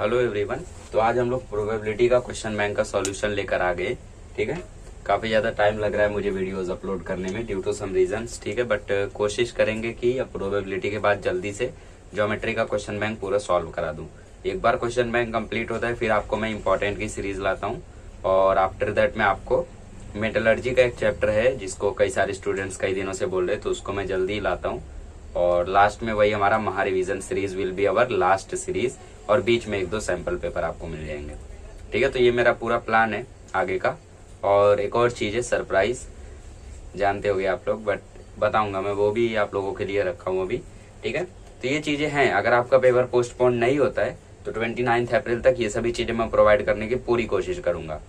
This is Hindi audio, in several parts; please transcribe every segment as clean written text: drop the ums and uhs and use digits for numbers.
Hello everyone. तो आज हम लोग प्रोबेबिलिटी का क्वेश्चन बैंक का सॉल्यूशन लेकर आ गए। ठीक है, काफी ज्यादा टाइम लग रहा है मुझे वीडियोस अपलोड करने में ड्यू टू सम रीजंस। ठीक है, बट कोशिश करेंगे कि अब प्रोबेबिलिटी के बाद जल्दी से ज्योमेट्री का क्वेश्चन बैंक पूरा सॉल्व करा दूं। एक बार क्वेश्चन बैंक कंप्लीट होता है फिर आपको मैं इंपॉर्टेंट की सीरीज लाता हूँ, और आफ्टर दैट मैं आपको मेटलर्जी का एक चैप्टर है जिसको कई सारे स्टूडेंट्स कई दिनों से बोल रहे, तो उसको मैं जल्दी ही लाता हूँ। और लास्ट में वही हमारा महा revision series will be our last series, और बीच में एक दो सैंपल पेपर आपको मिल जाएंगे। ठीक है, तो ये मेरा पूरा प्लान है आगे का। और एक और चीज है सरप्राइज, जानते होगे आप लोग, बट बताऊंगा मैं, वो भी आप लोगों के लिए रखा हूँ अभी। ठीक है, तो ये चीजें हैं, अगर आपका पेपर पोस्टपोन नहीं होता है तो 29 अप्रैल तक ये सभी चीजें मैं प्रोवाइड करने की पूरी कोशिश करूंगा।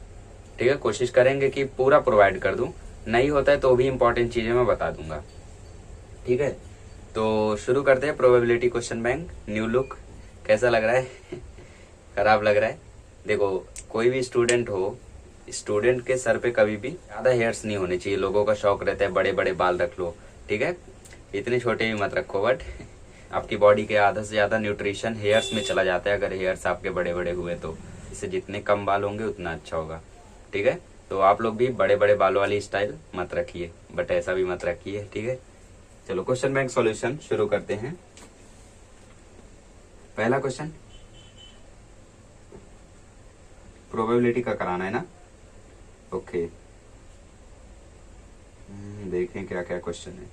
ठीक है, कोशिश करेंगे कि पूरा प्रोवाइड कर दूं, नहीं होता है तो भी इंपॉर्टेंट चीजें मैं बता दूंगा। ठीक है, तो शुरू करते हैं probability question bank. New look कैसा लग रहा है? खराब लग रहा है? देखो, कोई भी स्टूडेंट हो, स्टूडेंट के सर पे कभी भी ज्यादा हेयर्स नहीं होने चाहिए। लोगों का शौक रहता है बड़े बड़े बाल रख लो, ठीक है, इतने छोटे भी मत रखो, बट आपकी बॉडी के आधा से ज्यादा न्यूट्रिशन हेयर्स में चला जाता है अगर हेयर्स आपके बड़े बड़े हुए तो। इससे जितने कम बाल होंगे उतना अच्छा होगा। ठीक है, तो आप लोग भी बड़े बड़े बालों वाली स्टाइल मत रखिए, बट ऐसा भी मत रखिए। ठीक है, चलो क्वेश्चन बैंक सॉल्यूशन शुरू करते हैं। पहला क्वेश्चन प्रोबेबिलिटी का कराना है ना? ओके, देखें क्या क्या क्वेश्चन है।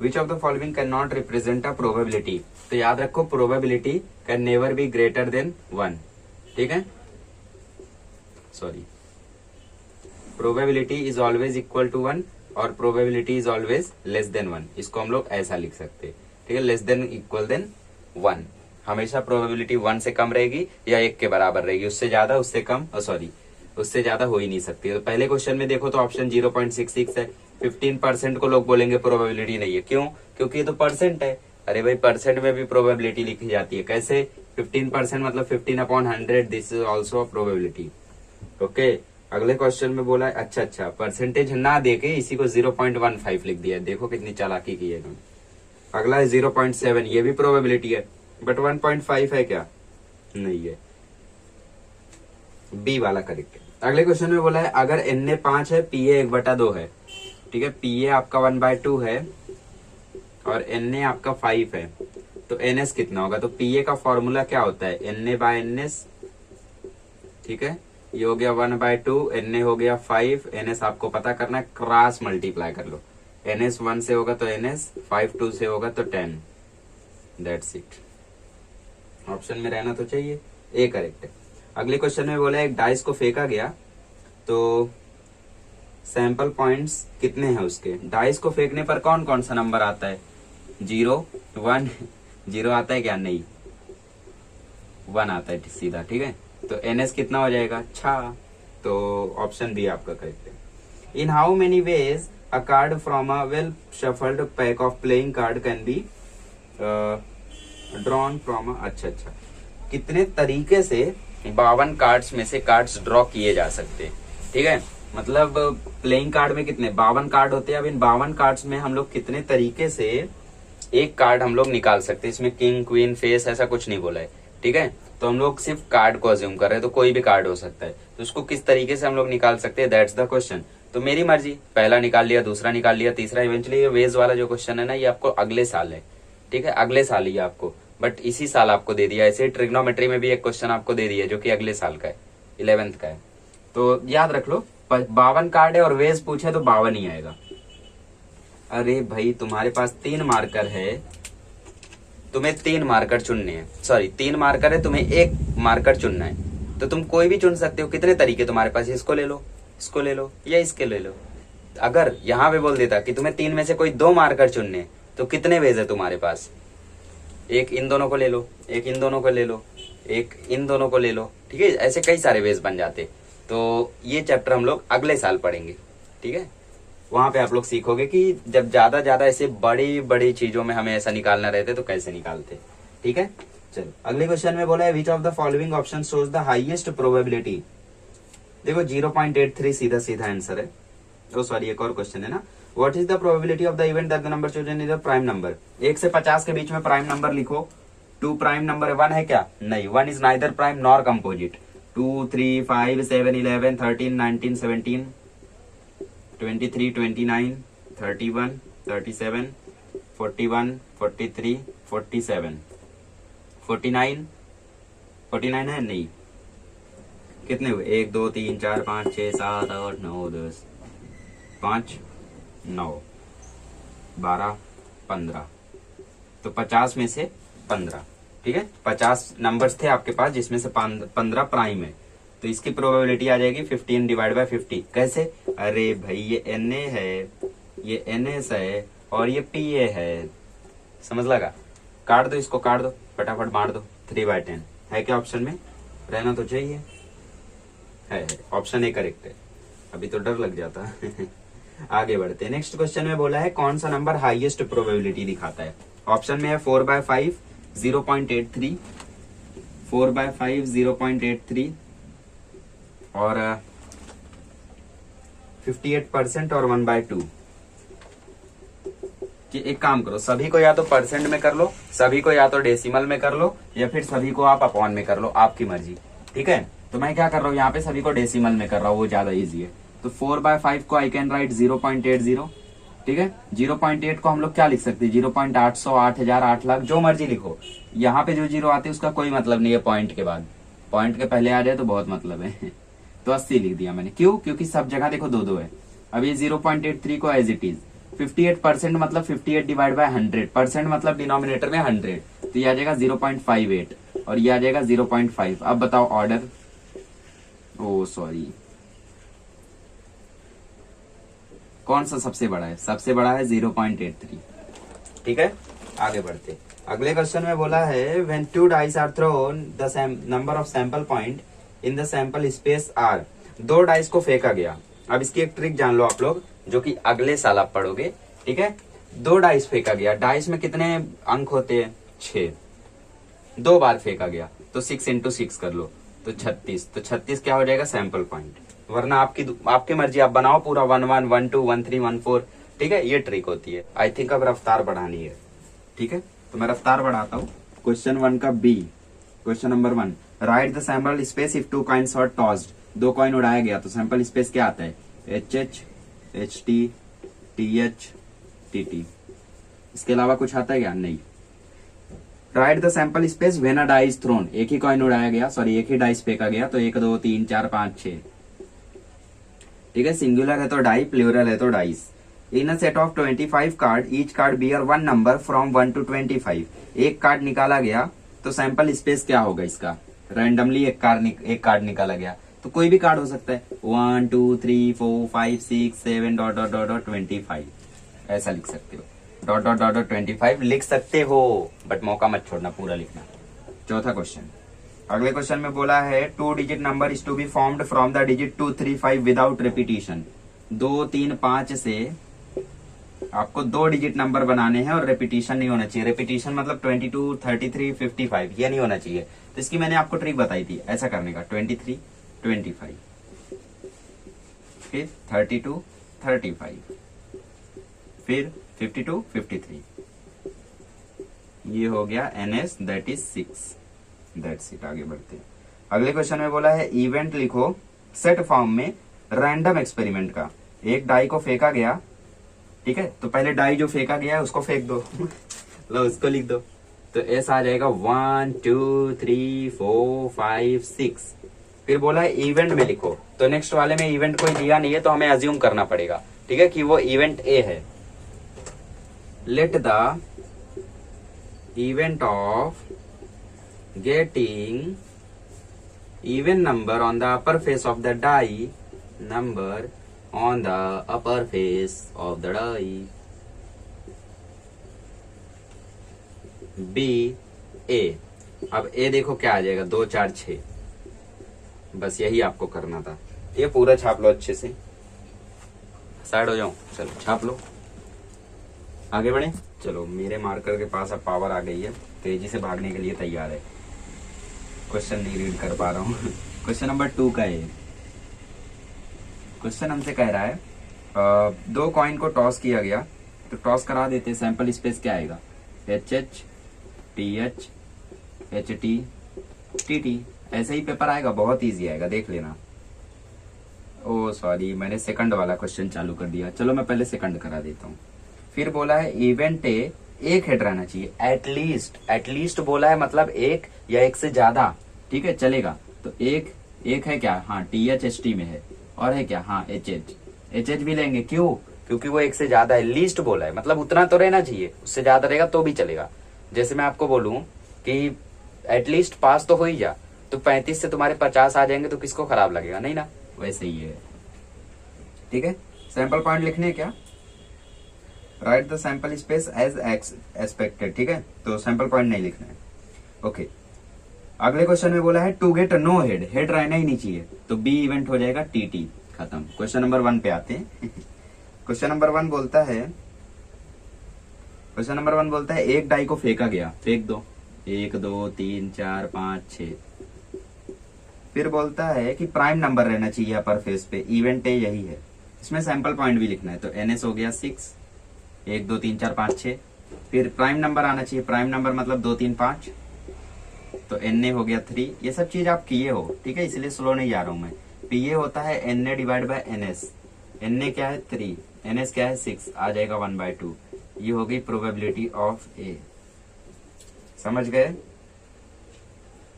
Which of the following can not represent a probability? तो याद रखो, probability can never be greater than 1। ठीक है, sorry, probability is always equal to 1 और probability is always less than 1। इसको हम लोग ऐसा लिख सकते हैं। ठीक है, लेस देन इक्वल देन 1, हमेशा प्रोबेबिलिटी 1 से कम रहेगी या 1 के बराबर रहेगी, उससे ज्यादा उससे कम, सॉरी उससे ज्यादा हो ही नहीं सकती। तो पहले क्वेश्चन में देखो तो ऑप्शन 0.66 है। 15% को लोग बोलेंगे प्रोबेबिलिटी नहीं है, क्यों? क्योंकि ये तो परसेंट है। अरे भाई, परसेंट में भी प्रोबेबिलिटी लिखी जाती है, कैसे? 15% मतलब 15/100, this is also probability. Okay, अगले क्वेश्चन में बोला है, अच्छा परसेंटेज ना देके इसी को 0.15 लिख दिया, देखो कितनी चालाकी की है इन्होंने। अगला है 0.7, ये भी प्रोबेबिलिटी है, बट 1.5 है क्या? नहीं है, बी वाला करेक्ट है। अगले क्वेश्चन में बोला है, अगर Na 5 है, Pa 1/2 है। ठीक है, Pa आपका 1/2 है और Na आपका 5 है, तो Ns कितना होगा? तो Pa का फॉर्मूला क्या होता है? Na/Ns। ठीक है, ये हो गया 1/2, Na हो गया 5, Ns आपको पता करना है, क्रॉस मल्टीप्लाई कर लो। Ns 1 से होगा तो Ns, 5 2 से होगा तो 10। दैट्स इट, ऑप्शन में रहना तो चाहिए, ए करेक्ट है। अगले क्वेश्चन में बोला है, एक डाइस को फेंका गया तो सैंपल पॉइंट्स कितने हैं उसके? डाइस को फेंकने पर कौन कौन सा नंबर आता है? 0 1, 0 आता है क्या? नहीं, 1 आता है सीधा। ठीक है, तो Ns कितना हो जाएगा? 6। तो ऑप्शन बी आपका करेक्ट है। In how many ways a card from a well shuffled pack of playing card can be drawn from अच्छा, कितने तरीके से 52 कार्ड्स में से कार्ड्स ड्रॉ किए जा सकते हैं। ठीक है, मतलब प्लेइंग कार्ड में कितने 52 कार्ड होते हैं। अब इन 52 कार्ड्स में हम लोग कितने तरीके से एक कार्ड हम लोग निकाल सकते हैं। इसमें किंग क्वीन फेस ऐसा कुछ नहीं बोला है। ठीक है, तो हम लोग सिर्फ कार्ड को अज्यूम कर रहे हैं, तो कोई भी कार्ड हो सकता है, तो उसको किस तरीके से हम लोग निकाल सकते हैं, दैट्स द क्वेश्चन। तो मेरी मर्जी, पहला निकाल लिया, दूसरा निकाल लिया, तीसरा। इवेंचुअली ये वेज वाला जो क्वेश्चन है ना, ये आपको अगले साल है। ठीक है, अगले साल ही आपको, बट इसी साल आपको दे दिया। ऐसे ट्रिग्नोमेट्री में भी एक क्वेश्चन आपको दे दिया जो कि अगले साल का है, 11th का है। तो याद रख लो, 52 कार्ड है और वेज पूछे तो 52 ही आएगा। अरे भाई, तुम्हारे पास 3 मार्कर है, तुम्हें 3 मार्कर चुनने हैं, सॉरी 3 मार्कर है, तुम्हें 1 मार्कर चुनना है, तो तुम कोई भी चुन सकते हो। कितने तरीके तुम्हारे पास? इसको ले लो, इसको ले लो, या इसके ले लो। अगर यहाँ पे बोल देता कि तुम्हें 3 में से कोई 2 मार्कर चुनने हैं, तो कितने वेज है तुम्हारे पास? एक इन दोनों को ले लो, एक इन दोनों को ले लो, एक इन दोनों को ले लो। ठीक है, ऐसे कई सारे वेज बन जाते। तो ये चैप्टर हम लोग अगले साल पढ़ेंगे। ठीक है, वहां पे आप लोग सीखोगे कि जब ज्यादा ऐसे बड़ी बड़ी चीजों में हमें ऐसा निकालना रहते तो कैसे निकालते। ठीक है, चलो अगले क्वेश्चन में बोला है, which of the following option shows the highest probability? देखो 0.83 सीधा सीधा आंसर है। ओ सॉरी, एक और क्वेश्चन है ना, what is the probability of the event that the number chosen is a prime number? 1 से 50 के बीच में प्राइम नंबर लिखो। 2 प्राइम नंबर 1 है क्या? नहीं, 1 is neither prime nor composite. 2, 3, 5, 7, 11, 13, 19, 17, 23, 29, 31, 37, 41, 43, 47, 49, 49 है? नहीं। कितने हुए? 1, 2, 3, 4, 5, 6, 7, 8, 9, 10, 5, 9, 12, 15, तो 50 में से 15, ठीक है। 50 नंबर्स थे आपके पास जिसमें से 15 प्राइम है, तो इसकी प्रोबेबिलिटी आ जाएगी 15 डिवाइड बाय 50। कैसे? अरे भाई ये Na है, ये Ns है और ये Pa है, समझ लगा? काट दो, इसको काट दो, फटाफट बांट दो। 3/10 है क्या ऑप्शन में? रहना तो चाहिए, है ऑप्शन ए करेक्ट है। अभी तो डर लग जाता आगे बढ़ते हैं। नेक्स्ट क्वेश्चन में बोला है कौन सा नंबर हाईएस्ट प्रोबेबिलिटी दिखाता है। ऑप्शन में है 4/5 0.83, 4/5 0.83 और 58% और 1/2। कि एक काम करो, सभी को या तो परसेंट में कर लो, सभी को या तो डेसिमल में कर लो, या फिर सभी को आप अपॉन में कर लो, आपकी मर्जी, ठीक है। तो मैं क्या कर रहा हूँ यहाँ पे, सभी को डेसिमल में कर रहा हूँ, वो ज्यादा इजी है। तो 4/5 को आई कैन राइट 0.80, ठीक है। 0.8 को हम लोग क्या लिख सकते हैं? 0.800, 8000, 8 लाख, जो मर्जी लिखो। यहाँ पे जो जीरो आते हैं उसका कोई मतलब नहीं है, पॉइंट के बाद, पॉइंट के पहले आ जाए तो बहुत मतलब है तो 80 लिख दिया मैंने। क्यों? क्योंकि सब जगह देखो 2-2 है। अब ये 0.83 को एज इट इज, 58% मतलब 58 डिवाइड बाय 100, परसेंट मतलब डिनोमिनेटर में 100, तो ये आ जाएगा 0.58 और ये आ जाएगा 0.5। अब बताओ ऑर्डर, ओ सॉरी, कौन सा सबसे बड़ा है? सबसे बड़ा है 0.83, ठीक है। आगे बढ़ते, अगले क्वेश्चन में बोला है when 2 dice are thrown the number of sample point in the sample space are. 2 dice को फेंका गया। अब इसकी एक ट्रिक जान लो आप लोग, जो कि अगले साल आप पढ़ोगे, ठीक है। 2 डाइस फेंका गया, डाइस में कितने अंक होते हैं? 6। 2 बार फेंका गया तो 6 × 6 कर लो तो 36, तो 36 क्या हो जाएगा? Sample point. वरना आपकी मर्जी, आप बनाओ पूरा 1 1 1 2 1 3 1 4, ठीक है। ये ट्रिक होती है। आई थिंक अब रफ्तार बढ़ानी है, ठीक है, तो मैं रफ्तार बढ़ाता हूँ। क्वेश्चन 1 का B, question number 1, right the sample space if 2 coins are tossed. 2 coin उड़ाया गया तो सैंपल स्पेस क्या आता है? HH, HT, TH, TT। इसके अलावा कुछ आता है क्या? नहीं। Right the sample space when a dice thrown. एक ही कॉइन उड़ाया गया, सॉरी एक ही डाइस फेंका गया, तो 1 2 3 4 5 6, ठीक है। सिंगुलर है तो डाई, प्लूरल है तो dice. In a set of 25 card, each card bear 1 number from 1 to 25। एक कार्ड निकाला गया तो सैंपल स्पेस क्या होगा इसका? रैंडमली एक कार्ड निकाला गया, तो कोई भी कार्ड हो सकता है। 1 2 3 4 5 6 7 ... 25 ऐसा लिख सकते हो, ... 25 लिख सकते हो, बट मौका मत छोड़ना, पूरा लिखना। चौथा क्वेश्चन, अगले क्वेश्चन में बोला है 2 digit number is to be formed from the digit 2 3 5 without repetition. 2 3 5 से आपको 2 डिजिट नंबर बनाने हैं और रिपीटिशन नहीं होना चाहिए। रिपीटिशन मतलब 22 33 55 ये नहीं होना चाहिए। तो इसकी मैंने आपको ट्रिक बताई थी ऐसा करने का, 23 25, फिर 32 35, फिर 52 53, ये हो गया NS, that is 6। That's it. आगे बढ़ते हैं। अगले क्वेश्चन में बोला है इवेंट लिखो सेट फॉर्म में रैंडम एक्सपेरिमेंट का। एक डाई को फेंका गया, ठीक है, तो पहले डाई जो फेंका गया है उसको फेंक दो लो उसको लिख दो, तो ऐसा आ जाएगा 1 2 3 4 5 6। फिर बोला है इवेंट में लिखो, तो नेक्स्ट वाले में इवेंट कोई दिया नहीं है तो हमें अज्यूम करना पड़ेगा, ठीक है, कि वो इवेंट ए है। Let the event of getting even number on the upper face of the die, number on the upper face of the die B A। अब A देखो क्या आ जाएगा, 2 4 6, बस यही आपको करना था। ये पूरा छाप लो अच्छे से, साइड हो जाओ, चलो छाप लो। आगे बढ़े, चलो मेरे मार्कर के पास अब पावर आ गई है, तेजी से भागने के लिए तैयार है। क्वेश्चन नहीं रीड कर पा रहा हूँ क्वेश्चन नंबर 2 का है। क्वेश्चन हमसे कह रहा है 2 कॉइन को टॉस किया गया, तो टॉस करा देते, सैंपल स्पेस क्या आएगा? HH TH H T T T. ऐसे ही पेपर आएगा, बहुत इजी आएगा, देख लेना। ओ सॉरी, मैंने सेकंड वाला क्वेश्चन चालू कर दिया, चलो मैं पहले सेकंड करा देता हूँ। फिर बोला है इवेंट ए एक हेड रहना चाहिए, एटलीस्ट। एटलीस्ट बोला है मतलब एक या एक से ज्यादा, ठीक है, चलेगा। तो एक है क्या, हाँ टी एच एच टी में है, और है क्या, हाँ एच एच भी लेंगे, क्यों, क्योंकि वो एक से ज्यादा है। लीस्ट बोला है मतलब उतना तो रहना चाहिए, उससे ज्यादा रहेगा तो भी चलेगा। जैसे मैं आपको बोलूं कि एटलीस्ट पास तो हो ही जा, तो 35 से तुम्हारे 50 आ जाएंगे तो किसको खराब लगेगा, नहीं ना, वैसे ही है। ठीक है, सैंपल पॉइंट लिखने क्या, right the sample space as expected, ठीक है, तो सैंपल पॉइंट नहीं लिखना है। ओके, अगले क्वेश्चन में बोला है to get no head, head रहना ही नहीं चाहिए, तो बी इवेंट हो जाएगा टी टी, खत्म। क्वेश्चन नंबर 1 पे आते हैं। क्वेश्चन नंबर 1 बोलता है एक डाई को फेंका गया, फेंक दो, 1 2 3 4 5 6। फिर बोलता है कि प्राइम नंबर रहना चाहिए अपर फेस पे, इवेंट ए यही है। इसमें सैंपल पॉइंट भी लिखना है, तो एनएस हो गया 6, 1 2 3 4 5 6। फिर प्राइम नंबर आना चाहिए, प्राइम नंबर मतलब 2 3 5, तो एन ए हो गया 3। ये सब चीज आप किए हो, ठीक है, इसलिए स्लो नहीं जा रहा हूं मैं। पी ए होता है N A divide by N S, N A क्या है 3, एन एस क्या है 6, आ जाएगा 1/2। ये हो गई प्रोबेबिलिटी ऑफ ए, समझ गए।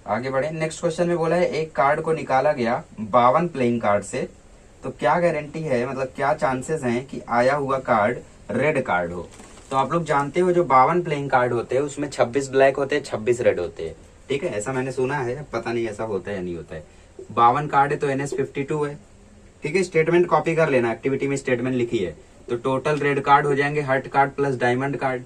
आगे बढ़े, नेक्स्ट क्वेश्चन में बोला है एक कार्ड को निकाला गया 52 प्लेइंग कार्ड से, तो क्या गारंटी है, मतलब क्या चांसेस हैं कि आया हुआ कार्ड रेड कार्ड हो। तो आप लोग जानते हो जो 52 प्लेइंग कार्ड होते हैं उसमें 26 ब्लैक होते हैं, 26 रेड होते हैं, ठीक है, ऐसा मैंने सुना है, पता नहीं ऐसा होता है या नहीं होता है। 52 कार्ड है तो NS 52 है, ठीक है। स्टेटमेंट कॉपी कर लेना, एक्टिविटी में स्टेटमेंट लिखी है। तो टोटल रेड कार्ड हो जाएंगे heart card plus diamond card,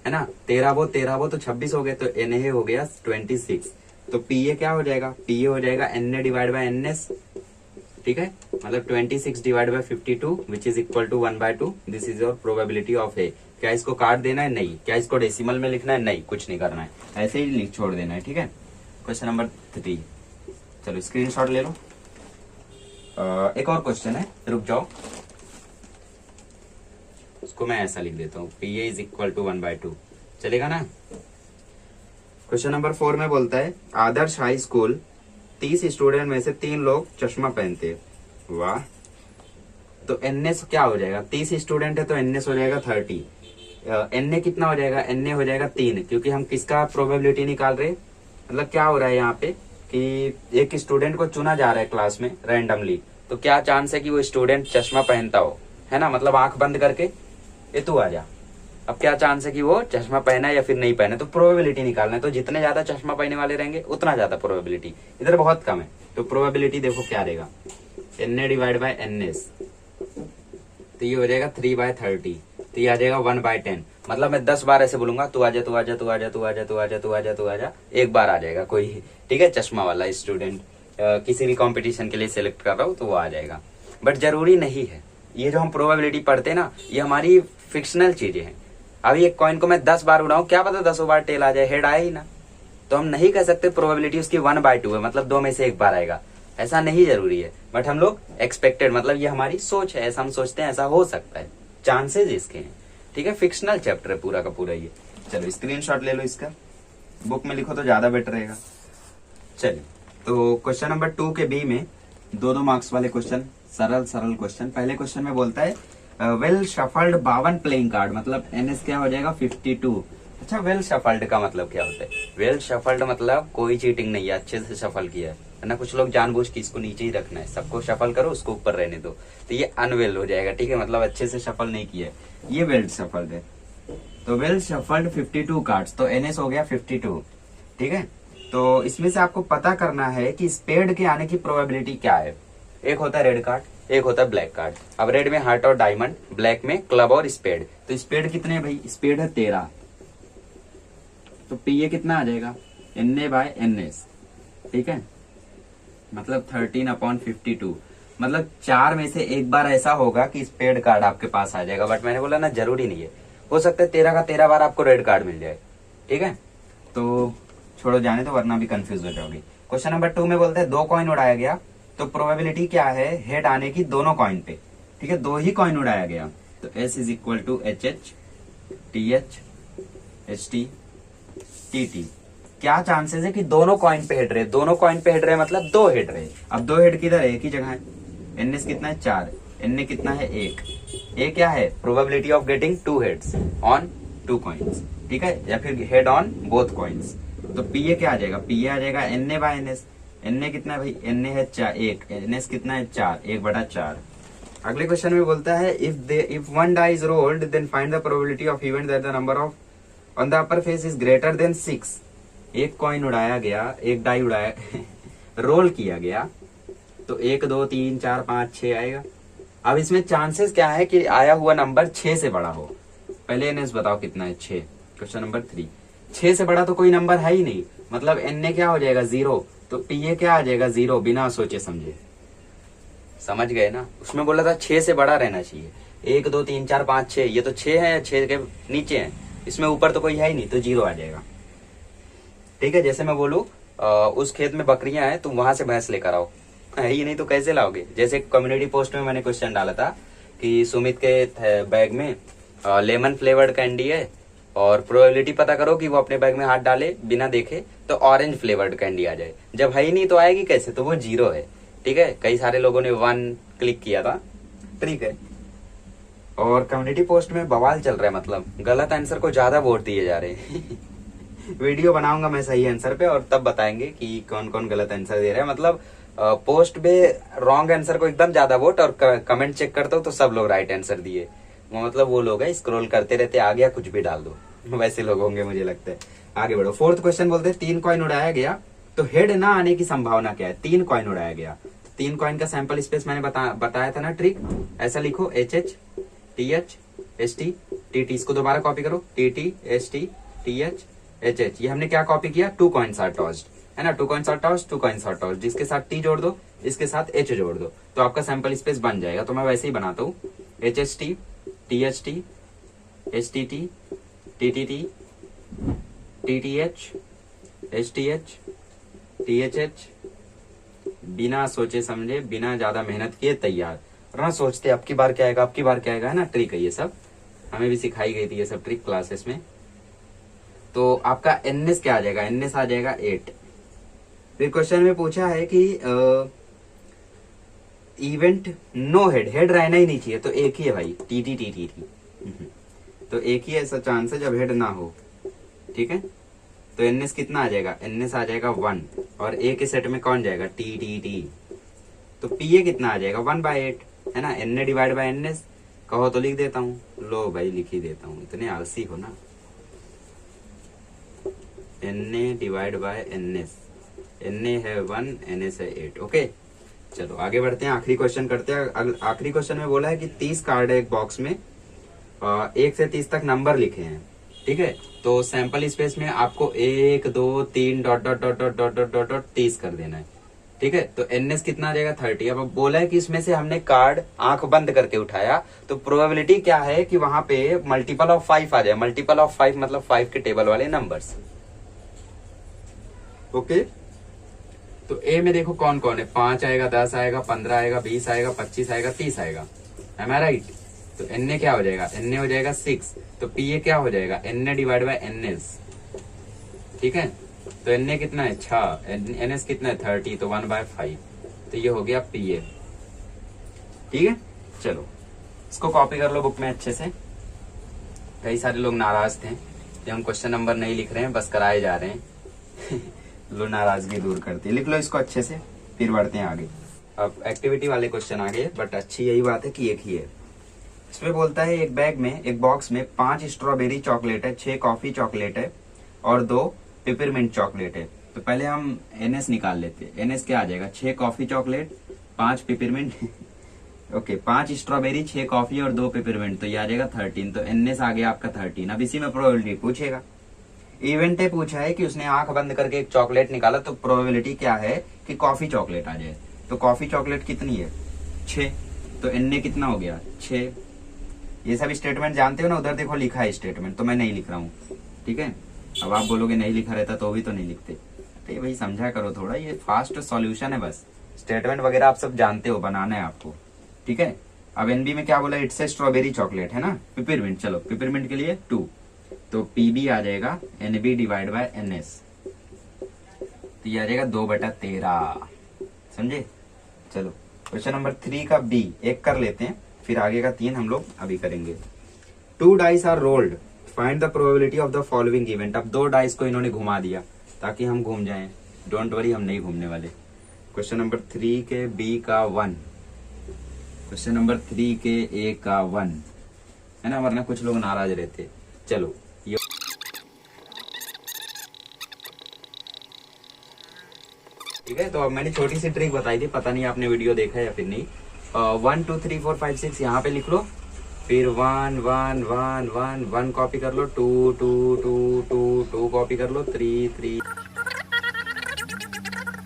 है ना, 13 वो तो 26 हो गए, तो NA हो गया 26। तो PA क्या हो जाएगा, PA हो जाएगा NA डिवाइड बाय NS, ठीक है, मतलब 26 divide by 52 which is equal to 1/2। This is your probability of A. क्या इसको काट देना है, नहीं। क्या इसको डेसिमल में लिखना है, नहीं, कुछ नहीं करना है, ऐसे ही लिख छोड़ देना है, ठीक है। क्वेश्चन नंबर 3, चलो स्क्रीनशॉट ले लो। एक और क्वेश्चन है, रुक जाओ, उसको मैं ऐसा लिख देता हूँ, PA इज इक्वल टू 1/2, चलेगा ना। क्वेश्चन नंबर 4 में बोलता है आदर्श हाई स्कूल 30 स्टूडेंट में से 3 लोग चश्मा पहनते हैं। वाह, तो NS क्या हो जाएगा, 30 स्टूडेंट है तो NS हो जाएगा 30। NA कितना हो जाएगा, NA हो जाएगा 3, क्योंकि हम किसका प्रोबेबिलिटी निकाल रहे हैं। मतलब क्या हो रहा है यहाँ पे कि एक स्टूडेंट को चुना जा रहा है क्लास में रैंडमली, तो क्या चांस है कि वो स्टूडेंट चश्मा पहनता हो, है ना, मतलब आंख बंद करके, ये तू आ जा। अब क्या चांस है कि वो चश्मा पहना है या फिर नहीं पहना, तो प्रोबेबिलिटी निकालना है। तो जितने ज्यादा चश्मा पहनने वाले रहेंगे उतना ज्यादा प्रोबेबिलिटी, इधर बहुत कम है, तो प्रोबेबिलिटी देखो क्या रहेगा, NA डिवाइड बाय NS, तो ये हो जाएगा 3/30, तो ये आ जाएगा 1/10। मतलब मैं 10 बार ऐसे बोलूंगा तू आजा तू आजा तू आजा तू आजा तू आजा तू आजा तू आजा, एक बार आ जाएगा कोई, ठीक है, चश्मा वाला स्टूडेंट किसी भी कंपटीशन के लिए सिलेक्ट कर रहा हूँ तो वो आ जाएगा। बट जरूरी नहीं है, ये जो हम प्रोबेबिलिटी पढ़ते हैं ना, ये हमारी फिक्शनल चीजें हैं। अभी एक कॉइन को मैं 10 बार उड़ाऊं, क्या पता 10 बार टेल आ जाए, हेड आए ही ना, तो हम नहीं कह सकते प्रोबेबिलिटी उसकी 1/2 है, मतलब 2 में से 1 बार आएगा, ऐसा नहीं जरूरी है। बट हम लोग एक्सपेक्टेड, मतलब ये हमारी सोच है, ऐसा हम सोचते हैं, ऐसा हो सकता है, चांसेस इसके हैं, ठीक है। फिक्शनल चैप्टर है पूरा का पूरा ये। चलो स्क्रीनशॉट ले लो इसका, बुक में लिखो तो ज्यादा बेटर रहेगा। चलिए, तो क्वेश्चन नंबर 2 के बी में 2 मार्क्स वाले क्वेश्चन, सरल क्वेश्चन। पहले क्वेश्चन में बोलता है वेल शफल्ड 52 प्लेइंग कार्ड, मतलब NS क्या हो जाएगा 52। अच्छा, वेल शफल्ड का मतलब क्या होता है, वेल शफल्ड मतलब कोई चीटिंग नहीं है, अच्छे से शफल किया है ना। कुछ लोग जानबूझ के इसको नीचे ही रखना है, सबको शफल करो उसको ऊपर रहने दो, तो ये अनवेल हो जाएगा, ठीक है, मतलब अच्छे से शफल नहीं किया है, ये वेल शफल्ड है। तो वेल शफल्ड 52 कार्ड्स, तो NS हो गया 52, ठीक है। तो इसमें से आपको पता करना है कि स्पेड के आने की प्रोबेबिलिटी क्या है। एक होता है रेड कार्ड, एक होता है ब्लैक कार्ड। अब रेड में हार्ट और डायमंड, ब्लैक में क्लब और स्पेड। तो स्पेड कितने भाई, स्पेड है 13, तो PA कितना आ जाएगा, NA बाय NS, ठीक है, मतलब 13/52। मतलब 4 में से 1 बार ऐसा होगा कि स्पेड कार्ड आपके पास आ जाएगा। बट मैंने बोला ना, जरूरी नहीं है, हो सकता है 13 का 13 बार आपको रेड कार्ड मिल जाए, ठीक है। तो छोड़ो जाने, तो वरना भी कंफ्यूज हो जाओगे। क्वेश्चन नंबर 2 में बोलते हैं 2 कॉइन उड़ाया गया, तो प्रोबेबिलिटी क्या है हेड आने की दोनों कॉइन पे, ठीक है, 2 ही कॉइन उड़ाया गया, तो S is equal to HH TH HT TT, क्या चांसेस है कि दोनों कॉइन पे हिट रहे, दोनों कॉइन पे हिट रहे मतलब दो हिट रहे। अब दो हिट किधर है, एक ही जगह है। एनएस कितना है 4, एन कितना है 1। ये क्या है, probability of getting 2 heads on 2 coins, ठीक है, या फिर हेड ऑन बोथ कॉइन्स। तो पी ए क्या आ जाएगा, पी ए आ जाएगा N by N S. N कितना है भाई, एन है 4, 1, एन एस कितना है 4, 1/4। अगले क्वेश्चन में बोलता है if one die is rolled then find the probability of event that the number of on the upper face is greater than 6। एक कॉइन उड़ाया गया, एक डाई उड़ाया रोल किया गया, तो 1 2 3 4 5 6 आएगा। अब इसमें चांसेस क्या है कि आया हुआ नंबर 6 से बड़ा हो। पहले एन एस बताओ कितना है 6, क्वेश्चन नंबर 3। 6 से बड़ा तो कोई नंबर है ही नहीं, मतलब एन क्या हो जाएगा 0, तो पी ए क्या आ जाएगा 0, बिना सोचे समझे। समझ गए ना, उसमें बोला था 6 से बड़ा रहना चाहिए। 1 2 3 4 5 6, ये तो 6 है, 6 के नीचे है, इसमें ऊपर तो कोई है ही नहीं, तो 0 आ जाएगा। ठीक है, जैसे मैं बोलूं उस खेत में बकरियां हैं, तुम वहां से भैंस लेकर आओ, है ही नहीं तो कैसे लाओगे। जैसे कम्युनिटी पोस्ट में मैंने क्वेश्चन डाला था कि सुमित के बैग में लेमन फ्लेवर्ड कैंडी है और प्रोबेबिलिटी पता करो कि वो अपने बैग में हाथ डाले बिना देखे तो ऑरेंज फ्लेवर्ड कैंडी आ जाए। जब है ही नहीं तो आएगी कैसे, तो वो 0 है। ठीक है, कई सारे लोगों ने 1 क्लिक किया था, ठीक है। और कम्युनिटी पोस्ट में बवाल चल रहा है, मतलब गलत आंसर को ज्यादा वोट दिए जा रहे हैं वीडियो बनाऊंगा मैं सही आंसर पे और तब बताएंगे कि कौन कौन गलत आंसर दे रहा है। मतलब पोस्ट पे रॉन्ग आंसर को एकदम ज्यादा वोट, और कमेंट चेक करता हूँ तो सब लोग राइट आंसर दिए। मतलब वो लोग है स्क्रॉल करते रहते, आ गया कुछ भी डाल दो, वैसे लोग होंगे मुझे लगता है। आगे बढ़ो, 4th क्वेश्चन बोलते हैं 3 कॉइन उड़ाया गया तो हेड ना आने की संभावना क्या है। 3 कॉइन उड़ाया गया, 3 कॉइन का सैंपल स्पेस मैंने बताया था ना ट्रिक, ऐसा लिखो HH TH ST TT, इसको दोबारा कॉपी करो, TT ST TH HH। ये हमने क्या कॉपी किया, 2 कॉइन्स आर टॉस्ड, है ना, 2 coins are tossed, 2 coins are tossed, जिसके साथ T जोड़ दो, इसके साथ H जोड़ दो, तो आपका सैंपल स्पेस बन जाएगा। तो मैं वैसे ही बनाता हूँ, HST THT STT TTT TTH STH THH, बिना सोचे समझे, बिना ज्यादा मेहनत किए तैयार। और ना सोचते अब की बार क्या आएगा, अब की बार क्या आएगा, है ना, ट्रिक है ये सब, हमें भी सिखाई गई थी ये सब ट्रिक क्लासेस में। तो आपका एनएस क्या आ जाएगा, एनएस आ जाएगा 8। फिर क्वेश्चन में पूछा है कि इवेंट नो हेड, हेड रहना ही नहीं चाहिए, तो एक ही है भाई, टीटी टीटी टी, तो एक ही ऐसा चांस है जब हेड ना हो। ठीक है, तो एनएस कितना आ जाएगा, एनएस आ जाएगा 1, और ए के सेट में कौन जाएगा, टी टी टी, तो पीए कितना आ जाएगा 1/8, है ना। एन डिवाइड बाय एनएस कहो तो लिख देता हूँ, लो भाई लिख ही देता हूँ, इतने आलसी हो ना। N divide by NS, N है 1, एनएस है 8। ओके, चलो आगे बढ़ते हैं, आखिरी क्वेश्चन करते हैं। आखिरी क्वेश्चन में बोला है कि 30 कार्ड है एक बॉक्स में, 1 से 30 तक नंबर लिखे हैं। ठीक है, तो सैंपल स्पेस में आपको 1 2 3 dot dot dot dot dot dot dot dot 30 कर देना है। ठीक है, तो एनएस कितना आ जाएगा 30। अब बोला है कि इसमें से हमने कार्ड आंख बंद करके उठाया, तो प्रोबेबिलिटी क्या है कि वहां पे मल्टीपल ऑफ 5 आ जाए। मल्टीपल ऑफ 5 मतलब 5 के टेबल वाले नंबर्स। ओके, तो ए में देखो कौन कौन है, 5 आएगा, 10 आएगा, 15 आएगा, 20 आएगा, 25 आएगा, 30 आएगा, एम आई राइट। तो एन क्या हो जाएगा, एन हो जाएगा 6, तो पी ए क्या हो जाएगा, N divide by N S. ठीक है, तो एन कितना है 6, एन एस कितना है 30, तो 1/5, तो ये हो गया पी ए। ठीक है, चलो इसको कॉपी कर लो बुक में अच्छे से। कई सारे लोग नाराज थे कि हम क्वेश्चन नंबर नहीं लिख रहे हैं, बस कराए जा रहे हैं लो, नाराजगी दूर करती है, लिख लो इसको अच्छे से, फिर बढ़ते हैं आगे। अब एक्टिविटी वाले क्वेश्चन आ गए, बट अच्छी यही बात है कि एक ही है। इसमें बोलता है एक बैग में, एक बॉक्स में 5 स्ट्रॉबेरी चॉकलेट है, 6 कॉफी चॉकलेट है और 2 पिपरमिंट चॉकलेट है। तो पहले हम एनएस निकाल लेते हैं। एनएस क्या आ जाएगा, 6 coffee chocolate 5 peppermint okay, 5 strawberry 6 coffee और 2 पिपरमिंट, तो ये आ जाएगा 13। तो एनएस आ गया आपका 13। अब इसी में प्रोबेबिलिटी पूछेगा, इवेंट है पूछा है कि उसने आंख बंद करके एक चॉकलेट निकाला, तो प्रोबेबिलिटी क्या है कि कॉफी चॉकलेट आ जाए। तो कॉफी चॉकलेट कितनी है 6, तो एन कितना हो गया 6। ये सब स्टेटमेंट जानते हो ना, उधर देखो लिखा है स्टेटमेंट, तो मैं नहीं लिख रहा हूँ। ठीक है, अब आप बोलोगे नहीं लिखा रहता तो भी तो नहीं लिखते, तो भाई समझा करो थोड़ा, ये फास्ट सॉल्यूशन है, बस स्टेटमेंट वगैरह आप सब जानते हो, बनाना है आपको। ठीक है, अब एनबी में क्या बोला, इट्स ए स्ट्रॉबेरी चॉकलेट, है ना। पिपरमिंट, चलो पिपरमिंट के लिए 2, तो पीबी आ जाएगा एनबी डिवाइड बाय एनएस। तो ये आ जाएगा 2/13, समझे। चलो क्वेश्चन नंबर 3 का बी एक कर लेते हैं, फिर आगे का 3 हम लोग अभी करेंगे। 2 dice are rolled, find the probability of the following event. अब 2 डाइस को इन्होंने घुमा दिया ताकि हम घूम जाएं, डोंट वरी हम नहीं घूमने वाले। क्वेश्चन नंबर 3 के बी का 1, क्वेश्चन नंबर 3 के ए का 1, है ना, वरना कुछ लोग नाराज रहते। चलो ये ठीक है। तो अब मैंने छोटी सी ट्रिक बताई थी, पता नहीं आपने वीडियो देखा है या फिर नहीं। 1 2 3 4 5 6 यहाँ पे लिख लो, फिर 1 1 1 1 1 कॉपी कर लो, 2 2 2 2 2 कॉपी कर लो, 3 3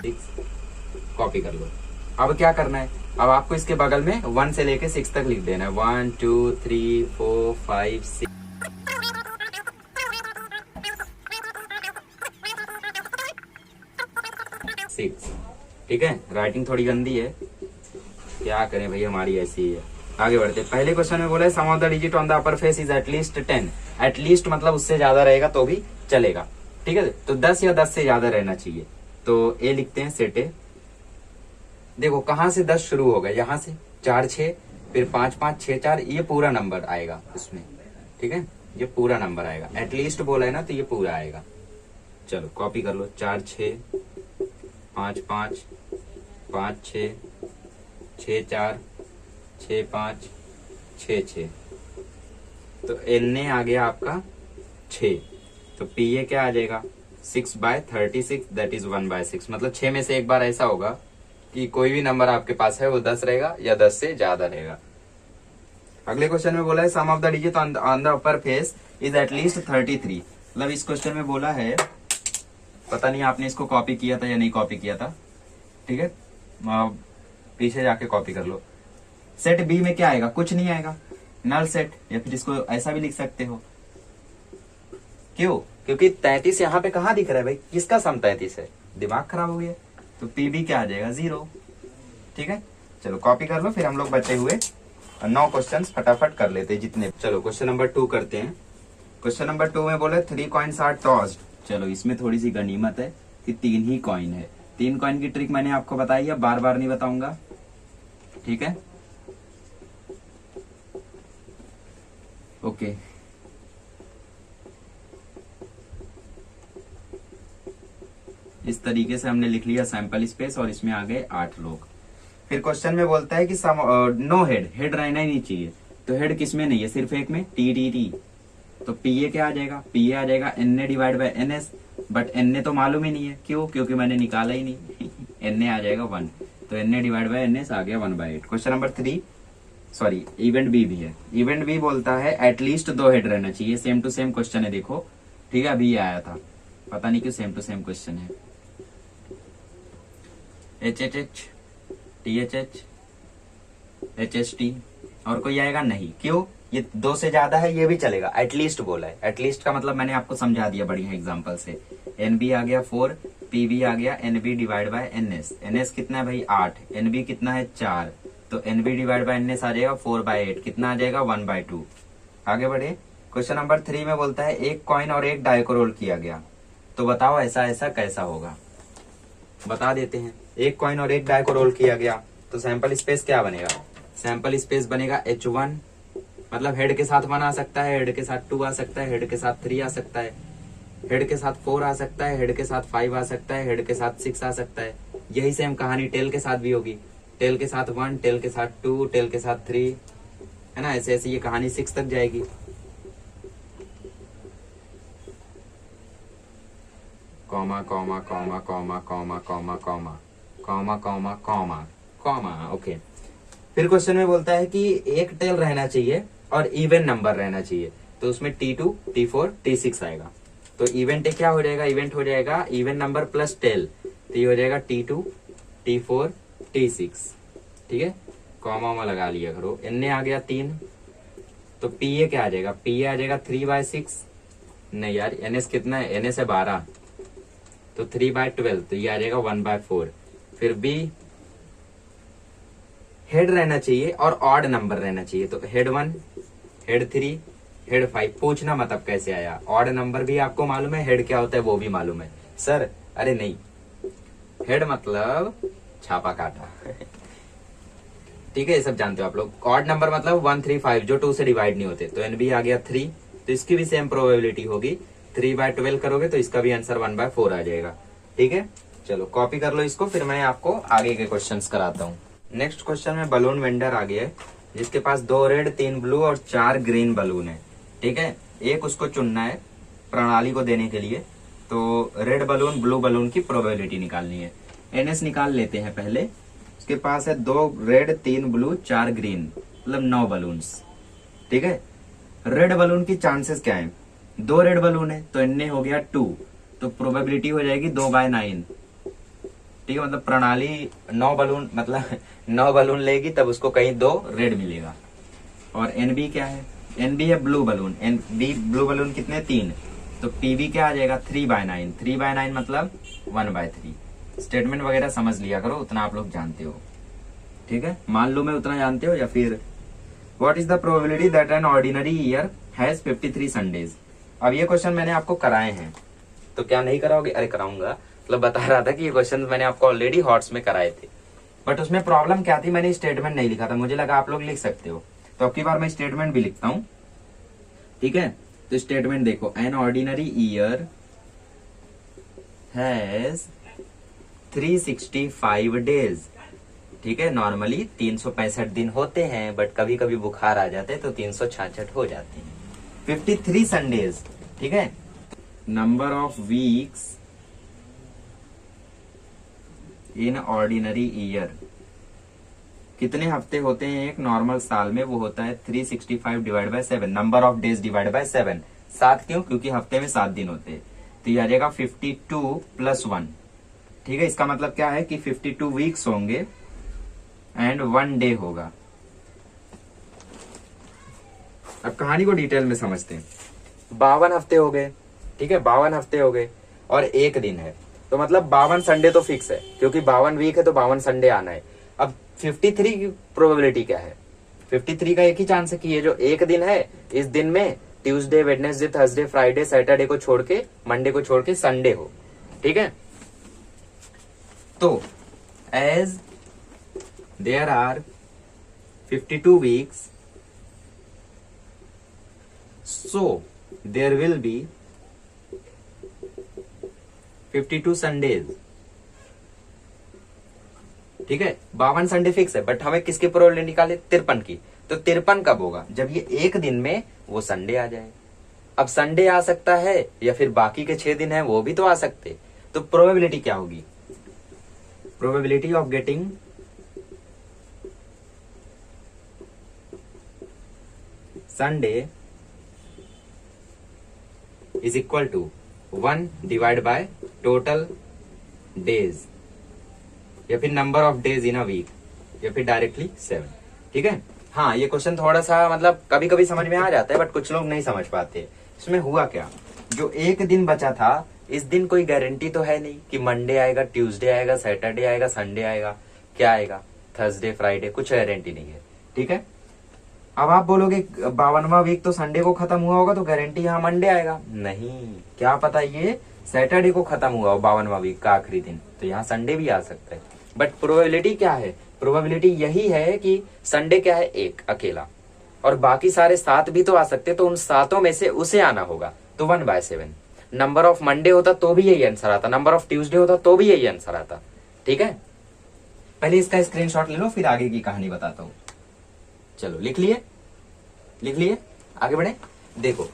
6 कॉपी कर लो। अब क्या करना है, अब आपको इसके बगल में 1 से लेके 6 तक लिख देना है। 1 2 3 4 5 6 6, ठीक है। राइटिंग थोड़ी गंदी है, क्या करें भाई, हमारी ऐसी ही है। आगे बढ़ते, पहले क्वेश्चन में बोला है sum of the digit on the upper face is at least 10। At least मतलब उससे ज्यादा रहेगा तो भी चलेगा, ठीक है। तो 10 या 10 से ज्यादा रहना चाहिए। तो ए लिखते हैं, सेट ए। देखो कहां से 10 शुरू होगा, यहाँ से 4 6, फिर 5 5 6 4, ये पूरा नंबर आएगा उसमें, ठीक है, ये पूरा नंबर आएगा। एटलीस्ट बोला है ना तो ये पूरा आएगा। चलो कॉपी कर लो, 4 6 5 5 5 6 6 4 6 5 6 6, तो एन ए आ गया आपका 6। तो पी ए क्या आ जाएगा, 6/36, दैट इज 1/6। मतलब 6 में से एक बार ऐसा होगा कि कोई भी नंबर आपके पास है वो 10 रहेगा या 10 से ज्यादा रहेगा। अगले क्वेश्चन में बोला है sum of the digit on the upper face is at least 33। मतलब इस क्वेश्चन में बोला है, पता नहीं आपने इसको कॉपी किया था या नहीं कॉपी किया था, ठीक है, पीछे जाके कॉपी कर लो। सेट बी में क्या आएगा, कुछ नहीं आएगा, नल सेट, या फिर इसको ऐसा भी लिख सकते हो। क्यों, क्योंकि 33 यहाँ पे कहाँ दिख रहा है भाई, किसका सम 33 है, दिमाग खराब हो गया। तो पी बी क्या आ जाएगा, 0, ठीक है। चलो कॉपी कर लो, फिर हम लोग बचे हुए 9 क्वेश्चन फटाफट कर लेते हैं जितने। चलो क्वेश्चन नंबर 2 करते हैं। क्वेश्चन नंबर 2 में बोले 3 कॉइन्स आर टॉस्ड। चलो इसमें थोड़ी सी गनीमत है कि 3 ही कॉइन है। 3 कॉइन की ट्रिक मैंने आपको बताई है, बार बार नहीं बताऊंगा, ठीक है। ओके इस तरीके से हमने लिख लिया सैंपल स्पेस, और इसमें आ गए 8 लोग। फिर क्वेश्चन में बोलता है कि नो हेड, हेड रहना ही नहीं चाहिए। तो हेड किसमें नहीं है, सिर्फ एक में, टी टी टी। तो पी ए क्या आ जाएगा, पी ए आ जाएगा N A divide by N S, but N A तो मालूम ही नहीं है, क्यों, क्योंकि मैंने निकाला ही नहीं। एन ए आ जाएगा 1, तो N A divide by N S आ गया 1/8। Question number 3, sorry event B भी है। इवेंट बी बोलता है एटलीस्ट 2 हेड रहना चाहिए। सेम टू सेम क्वेश्चन है, देखो, ठीक है, अभी आया था, पता नहीं क्यों सेम टू सेम क्वेश्चन है। H H H, T H H, H H T, और कोई आएगा नहीं, क्यों, ये 2 से ज्यादा है, ये भी चलेगा, एटलीस्ट बोला है। एटलीस्ट का मतलब मैंने आपको समझा दिया बढ़िया एग्जांपल से। एन बी आ गया 4, पी बी आ गया N B divide by N S. N S कितना है भाई 8, एन बी कितना है 4, तो n B divide by N S आ जाएगा 4/8, कितना आ जाएगा 1/2। आगे बढ़े, क्वेश्चन नंबर 3 में बोलता है एक कॉइन और एक डाई को रोल किया गया, तो बताओ ऐसा ऐसा कैसा होगा। बता देते हैं, एक कॉइन और एक डाई को रोल किया गया, तो सैंपल स्पेस क्या बनेगा, सैंपल स्पेस बनेगा H1, मतलब हेड के साथ 1 आ सकता है, हेड के साथ 2 आ सकता है, हेड के साथ 3 आ सकता है, हेड के साथ 4 आ सकता है, हेड के साथ 5 आ सकता है, हेड के साथ 6 आ सकता है। यही सेम कहानी टेल के साथ भी होगी, टेल के साथ 1, टेल के साथ 2, टेल के साथ 3, है ना, ऐसे ऐसे ये कहानी 6 तक जाएगी। Comma comma comma comma comma comma comma comma comma comma comma, okay. फिर क्वेश्चन में बोलता है कि एक टेल रहना चाहिए और इवन नंबर रहना चाहिए, तो उसमें T2, T4, T6 आएगा। तो इवेंट क्या हो जाएगा, इवेंट हो जाएगा इवन नंबर प्लस टेल, तो ये हो जाएगा T2, T4, T6, ठीक है। कॉमा वॉमा लगा लिया करो। एन ए आ गया 3, तो पी ए क्या आ जाएगा, पी ए आ जाएगा 3/6, नहीं यार एन एस कितना है, एन एस है 12, तो 3/12, तो ये आ जाएगा 1/4। फिर बी हेड रहना चाहिए और ऑड नंबर रहना चाहिए, तो हेड 1, हेड 3, हेड 5। पूछना मतलब कैसे आया, ऑड नंबर भी आपको मालूम है, हेड क्या होता है वो भी मालूम है। सर अरे नहीं, हेड मतलब छापा काटा। ठीक है, ये सब जानते हो आप लोग। ऑड नंबर मतलब 1 3 5 जो 2 से डिवाइड नहीं होते, तो एनबी आ गया 3, तो इसकी भी सेम प्रोबेबिलिटी होगी। 3/12 करोगे तो इसका भी आंसर 1/4 आ जाएगा। ठीक है, चलो कॉपी कर लो इसको, फिर मैं आपको आगे के क्वेश्चंस कराता हूँ। नेक्स्ट क्वेश्चन में बलून वेंडर आ गया है, जिसके पास 2 रेड 3 ब्लू और 4 ग्रीन बलून है। ठीक है, एक उसको चुनना है प्रणाली को देने के लिए। तो रेड बलून ब्लू बलून की प्रोबेबिलिटी निकालनी है। एनएस निकाल लेते हैं पहले। उसके पास है 2 रेड 3 ब्लू 4 ग्रीन, मतलब 9 बलून्स। ठीक है, रेड बलून की चांसेस क्या है? 2 रेड बलून है तो एन हो गया 2, तो प्रोबेबिलिटी हो जाएगी 2/9। ठीक है, मतलब प्रणाली 9 बलून मतलब 9 बलून लेगी, तब उसको कहीं 2 रेड मिलेगा। और एनबी क्या है? एनबी है blue balloon. NB blue balloon कितने? 3, तो पीबी क्या आ जाएगा? 3/9। 3/9 मतलब 1/3। स्टेटमेंट वगैरह समझ लिया करो, उतना आप लोग जानते हो। ठीक है, मान लो मैं उतना जानते हो। या फिर what is the probability that an ordinary year has 53 Sundays. अब ये क्वेश्चन मैंने आपको कराए हैं, तो क्या नहीं कराओगे? अरे कराऊंगा, मतलब बता रहा था कि ये क्वेश्चन मैंने आपको ऑलरेडी हॉट्स में कराए थे। बट उसमें प्रॉब्लम क्या थी, मैंने स्टेटमेंट नहीं लिखा था। मुझे लगा आप लोग लिख सकते हो, तो अब की बार मैं स्टेटमेंट भी लिखता हूं। ठीक है, तो स्टेटमेंट देखो, an ordinary year has 365 days. ठीक है, नॉर्मली 365 दिन होते हैं, बट कभी कभी बुखार आ जाते हैं तो 366 हो जाते हैं। 53 संडेज। ठीक है, number of weeks in ordinary year, कितने हफ्ते होते हैं एक नॉर्मल साल में? वो होता है 365 divide by 7, number of days divide by 7। 7 क्यों? क्योंकि हफ्ते में 7 दिन होते हैं। तो ये आ जाएगा 52 + 1। ठीक है, इसका मतलब क्या है कि 52 वीक्स होंगे एंड 1 डे होगा। अब कहानी को डिटेल में समझते हैं। 52 हफ्ते हो गए। ठीक है, 52 हफ्ते हो गए और 1 दिन है, तो मतलब 52 संडे तो फिक्स है, क्योंकि 52 वीक है तो 52 संडे आना है। अब 53 की प्रोबेबिलिटी क्या है? 53 का एक ही चांस है कि ये जो 1 दिन है, इस दिन में Tuesday Wednesday Thursday Friday Saturday को छोड़ के, मंडे को छोड़ के संडे हो। ठीक है, तो as there are 52 weeks, so there will be 52 Sundays. ठीक है, 52 संडे फिक्स है, बट हमें किसकी प्रोबेबिलिटी निकाले? 53 की। तो 53 कब होगा? जब ये 1 दिन में वो संडे आ जाए। अब संडे आ सकता है या फिर बाकी के 6 दिन है वो भी तो आ सकते। तो प्रोबेबिलिटी क्या होगी? Probability of getting Sunday is equal to 1 divide by total days, या फिर number of days in a week, या फिर डायरेक्टली 7। ठीक है, हाँ ये क्वेश्चन थोड़ा सा मतलब कभी कभी समझ में आ जाता है, बट कुछ लोग नहीं समझ पाते। इसमें हुआ क्या, जो 1 दिन बचा था, इस दिन कोई गारंटी तो है नहीं कि मंडे आएगा, ट्यूसडे आएगा, सैटरडे आएगा, संडे आएगा, क्या आएगा, थर्सडे फ्राइडे, कुछ गारंटी नहीं है। ठीक है, अब आप बोलोगे 52वां वीक तो संडे को खत्म हुआ होगा, तो गारंटी यहाँ मंडे आएगा। नहीं, क्या पता ये सैटरडे को खत्म हुआ हो 52वां वीक का आखिरी दिन, तो यहाँ संडे भी आ सकता है। बट प्रोबेबिलिटी क्या है? प्रोबेबिलिटी यही है कि संडे क्या है? 1 अकेला, और बाकी सारे 7 भी तो आ सकते, तो उन 7 में से उसे आना होगा, तो 1/7। नंबर ऑफ मंडे होता तो भी यही आंसर आता, नंबर ऑफ ट्यूसडे होता तो भी यही आंसर आता। ठीक है, पहले इसका स्क्रीनशॉट ले लो, फिर आगे की कहानी बताता हूं। चलो लिख लिए, आगे बढ़े। देखो,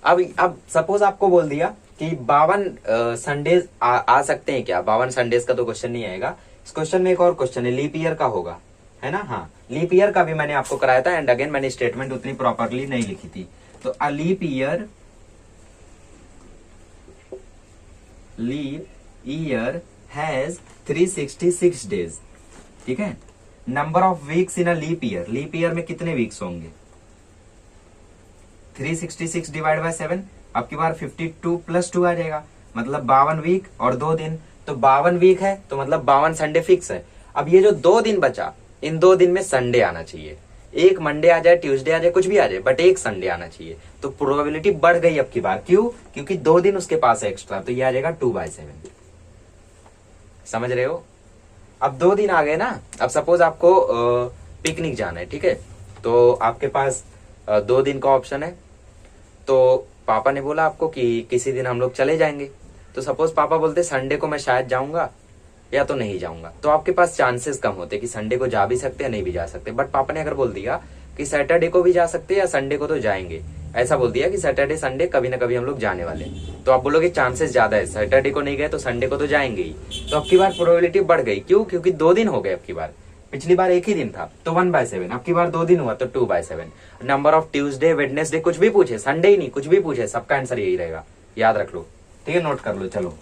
अब सपोज आपको बोल दिया कि 52 संडेज आ सकते हैं क्या? 52 संडेज का तो क्वेश्चन नहीं आएगा। इस क्वेश्चन में एक और क्वेश्चन है, लीप ईयर का होगा, है ना? हाँ, लीप ईयर का भी मैंने आपको कराया था, एंड अगेन मैंने स्टेटमेंट उतनी प्रॉपरली नहीं लिखी थी। तो a leap year has 366 days. ठीक है, number of weeks in a leap year में कितने वीक्स होंगे? 366 डिवाइड बाय 7। अब की बार 52 + 2 आ जाएगा, मतलब 52 वीक और 2 दिन। तो 52 वीक है तो मतलब 52 संडे फिक्स है। अब ये जो 2 दिन बचा, इन 2 दिन में संडे आना चाहिए। एक मंडे आ जाए, ट्यूसडे आ जाए, कुछ भी आ जाए, बट एक संडे आना चाहिए। तो प्रोबेबिलिटी बढ़ गई अब की बार। क्यों? क्योंकि 2 दिन उसके पास है एक्स्ट्रा, तो ये आ जाएगा 2/7। समझ रहे हो। अब 2 दिन आ गए ना, अब सपोज आपको पिकनिक जाना है, ठीक है, तो आपके पास 2 दिन का ऑप्शन है। तो पापा ने बोला आपको कि किसी दिन हम लोग चले जाएंगे, तो सपोज पापा बोलते संडे को मैं शायद जाऊंगा या तो नहीं जाऊंगा, तो आपके पास चांसेस कम होते कि संडे को जा भी सकते या नहीं भी जा सकते। बट पापा ने अगर बोल दिया कि सैटरडे को भी जा सकते या संडे को तो जाएंगे, ऐसा बोल दिया कि सैटरडे संडे कभी ना कभी हम लोग जाने वाले, तो आप बोलोगे चांसेस ज्यादा है, सैटरडे को नहीं गए तो संडे को तो जाएंगे ही। तो अब की बार प्रोबेबिलिटी बढ़ गई, क्यों? क्योंकि 2 दिन हो गए अब की बार। पिछली बार एक ही दिन था तो 1/7, अब की बार 2 दिन हुआ तो 2/7। नंबर ऑफ ट्यूसडे, वेडनेसडे, कुछ भी पूछे, संडे ही नहीं, कुछ भी पूछे, सबका आंसर यही रहेगा, याद रख लो, ठीक है, नोट कर लो। चलो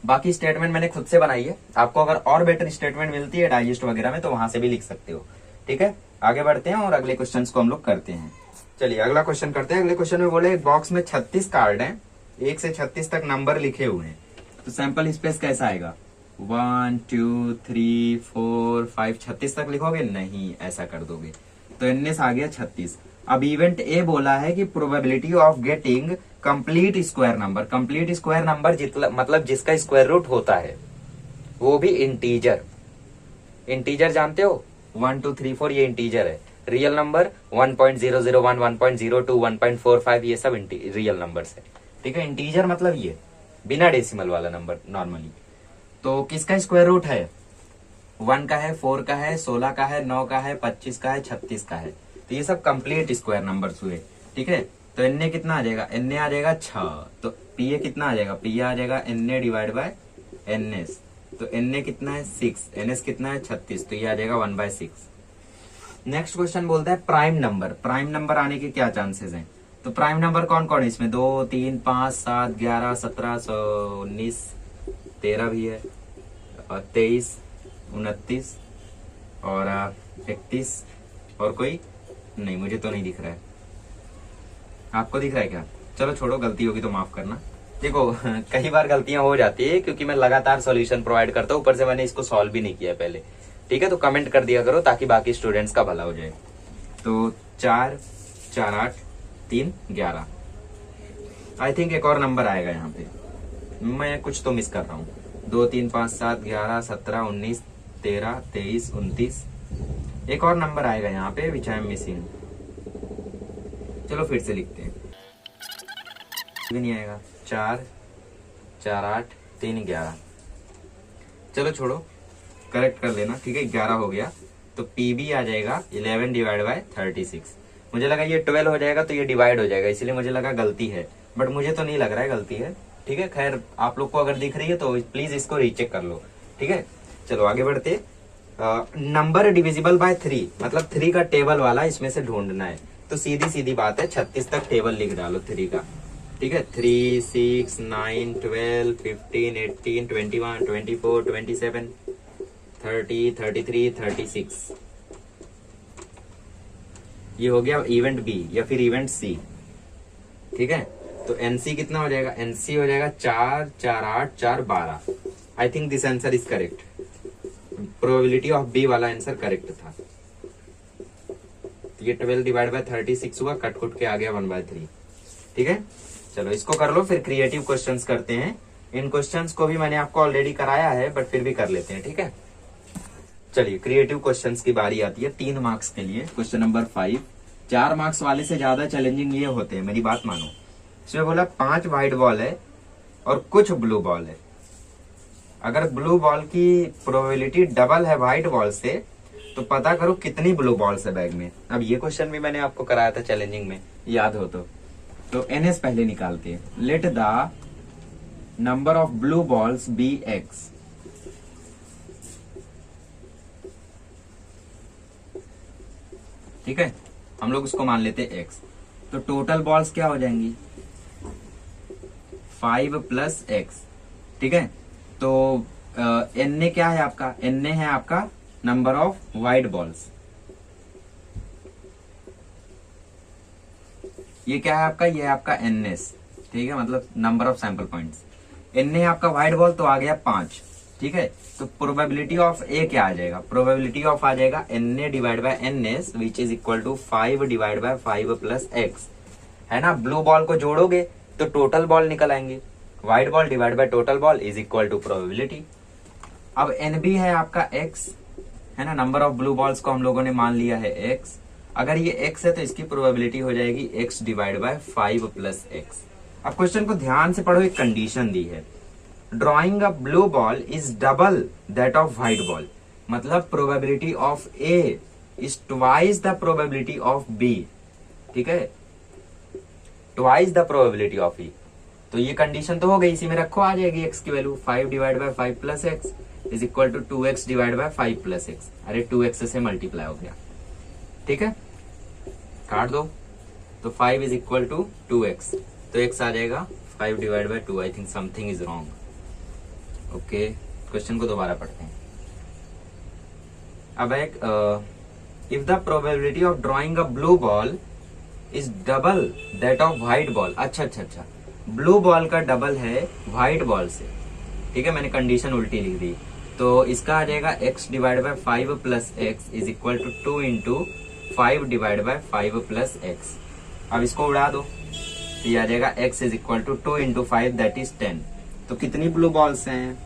बाकी स्टेटमेंट मैंने खुद से बनाई है, आपको अगर और बेटर स्टेटमेंट मिलती है डाइजेस्ट वगैरह में तो वहां से भी लिख सकते हो, ठीक है। आगे बढ़ते हैं और अगले क्वेश्चन को हम लोग करते हैं। चलिए अगला क्वेश्चन करते हैं। अगले क्वेश्चन में बोले एक बॉक्स में 36 कार्ड हैं, 1 से 36 तक नंबर लिखे हुए हैं, तो सैंपल स्पेस कैसा आएगा? 1 2 3 4 5, 36 तक लिखोगे? नहीं, ऐसा कर दोगे तो एनएस आ गया 36। अब इवेंट ए बोला है कि probability of getting complete square number, complete square number मतलब जिसका स्क्वायर रूट होता है, वो भी इंटीजर। इंटीजर जानते हो, 1 2 3 4 ये इंटीजर है। रियल नंबर 1.001, 1.02, 1.45 ये सब रियल नंबर्स है, ठीक है। इंटीजर मतलब ये बिना डेसिमल वाला नंबर नॉर्मली। तो किसका स्क्वायर रूट है? 1 का है, 4 का है, 16 का है, 9 का है, 25 का है, 36 का है, तो ये सब कंप्लीट स्क्वायर नंबर्स हुए, ठीक है। तो एन कितना आ जाएगा? एन आ जाएगा 6, तो पी ए कितना आ जाएगा? पी आ जाएगा N A divide by N S, तो एन ए कितना है 6, एन एस कितना है 36, तो ये आ जाएगा 1/6। नेक्स्ट क्वेश्चन बोलता है प्राइम नंबर, प्राइम नंबर आने के क्या चांसेस हैं? तो प्राइम नंबर कौन कौन है इसमें? 2 3 5 7 11 17 19 13 भी है, और 23 29 और 31, और कोई नहीं, मुझे तो नहीं दिख रहा है, आपको दिख रहा है क्या? चलो छोड़ो, गलती होगी तो माफ करना। देखो कई बार गलतियां हो जाती है क्योंकि मैं लगातार सॉल्यूशन प्रोवाइड करता हूँ, ऊपर से मैंने इसको सॉल्व भी नहीं किया पहले, ठीक है। तो कमेंट कर दिया करो ताकि बाकी स्टूडेंट्स का भला हो जाए। तो 4 4 8 3 11, आई थिंक एक और नंबर आएगा यहाँ पे, मैं कुछ तो मिस कर रहा हूँ। 2 3 5 7 11 17 19 13 23 29, एक और नंबर आएगा यहाँ पे विच आई एम मिसिंग। चलो फिर से लिखते हैं, भी नहीं आएगा। 4 4 8 3 11, चलो छोड़ो, करेक्ट कर लेना, ठीक है। 11 हो गया तो पीबी आ जाएगा 11 डिवाइड बाय 36। मुझे लगा ये 12 हो जाएगा तो ये डिवाइड हो जाएगा, इसलिए मुझे लगा गलती है, बट मुझे तो नहीं लग रहा है गलती है, ठीक है। खैर आप लोग को अगर दिख रही है तो प्लीज इसको रीचेक कर लो, ठीक है। चलो आगे बढ़ते। नंबर डिविजिबल बाय 3, मतलब 3 का टेबल वाला इसमें से ढूंढना है, तो सीधी सीधी बात है 36 तक टेबल लिख डालो 3 का, ठीक है। 3 6 9 12 15 18 21 24 27 30 33 36, ये हो गया इवेंट बी या फिर इवेंट सी, ठीक है। तो एनसी कितना हो जाएगा? एनसी हो जाएगा 4 4 8 4 12। I think this answer is correct, probability of B वाला आंसर करेक्ट था। ये 12 डिवाइड बाय 36 हुआ, कट कुट के आ गया 1/3, ठीक है। चलो इसको कर लो, फिर क्रिएटिव क्वेश्चंस करते हैं। इन क्वेश्चंस को भी मैंने आपको ऑलरेडी कराया है बट फिर भी कर लेते हैं, ठीक है। चलिए क्रिएटिव क्वेश्चंस की बारी आती है 3 मार्क्स के लिए। क्वेश्चन नंबर 5, 4 मार्क्स वाले से ज्यादा चैलेंजिंग ये होते हैं, मेरी बात मानो। इसमें बोला 5 व्हाइट बॉल है और कुछ ब्लू बॉल है, अगर ब्लू बॉल की प्रोबेबिलिटी डबल है व्हाइट बॉल से तो पता करो कितनी ब्लू बॉल्स है बैग में। अब ये क्वेश्चन भी मैंने आपको कराया था चैलेंजिंग में, याद हो तो एनएस पहले निकालते हैं। Let the number of blue balls be X, ठीक है, हम लोग उसको मान लेते हैं एक्स। तो टोटल बॉल्स क्या हो जाएंगी? 5 + x, ठीक है। तो एन क्या है आपका? एन है आपका नंबर ऑफ व्हाइट बॉल्स, ये क्या है आपका? ये है आपका एनएस, ठीक है, मतलब number of sample points. N है आपका व्हाइट बॉल तो आ गया 5, ठीक है। तो प्रोबेबिलिटी ऑफ ए क्या आ जाएगा? प्रोबेबिलिटी ऑफ आ जाएगा N A divide by N S which is equal to 5 divide by 5 + x, है ना। ब्लू बॉल को जोड़ोगे तो टोटल बॉल निकल आएंगे, white ball divide by total ball is equal to probability, अब NB है आपका x, है ना, नंबर ऑफ ब्लू बॉल्स को हम लोगों ने मान लिया है x। अगर ये x है तो इसकी प्रोबेबिलिटी हो जाएगी x divide by 5 plus x। अब क्वेश्चन को ध्यान से पढ़ो, एक कंडीशन दी है, drawing a blue ball is double that of white ball, मतलब probability of A is twice the probability of B, ठीक है, twice the probability of E। तो ये कंडीशन तो हो गई, इसी में रखो, आ जाएगी x की value 5 divide by 5 plus x is equal to 2x divide by 5 plus x। अरे 2x से मल्टीप्लाई हो गया, ठीक है, काट दो, तो 5 इज इक्वल टू 2x, तो x आ जाएगा 5 divide by 2। I think something is wrong. Okay, question को दोबारा पढ़ते हैं। अब एक if the probability of drawing a blue ball is double that of white ball. अच्छा, ब्लू बॉल का डबल है व्हाइट बॉल से, ठीक है, मैंने कंडीशन उल्टी लिख दी, तो इसका आ जाएगा x divide by 5 plus x is equal to 2 into 5 divide by 5 plus x. अब इसको उड़ा दो, तो ये आ जाएगा x is equal to 2 into 5 that is 10। तो कितनी ब्लू बॉल्स हैं?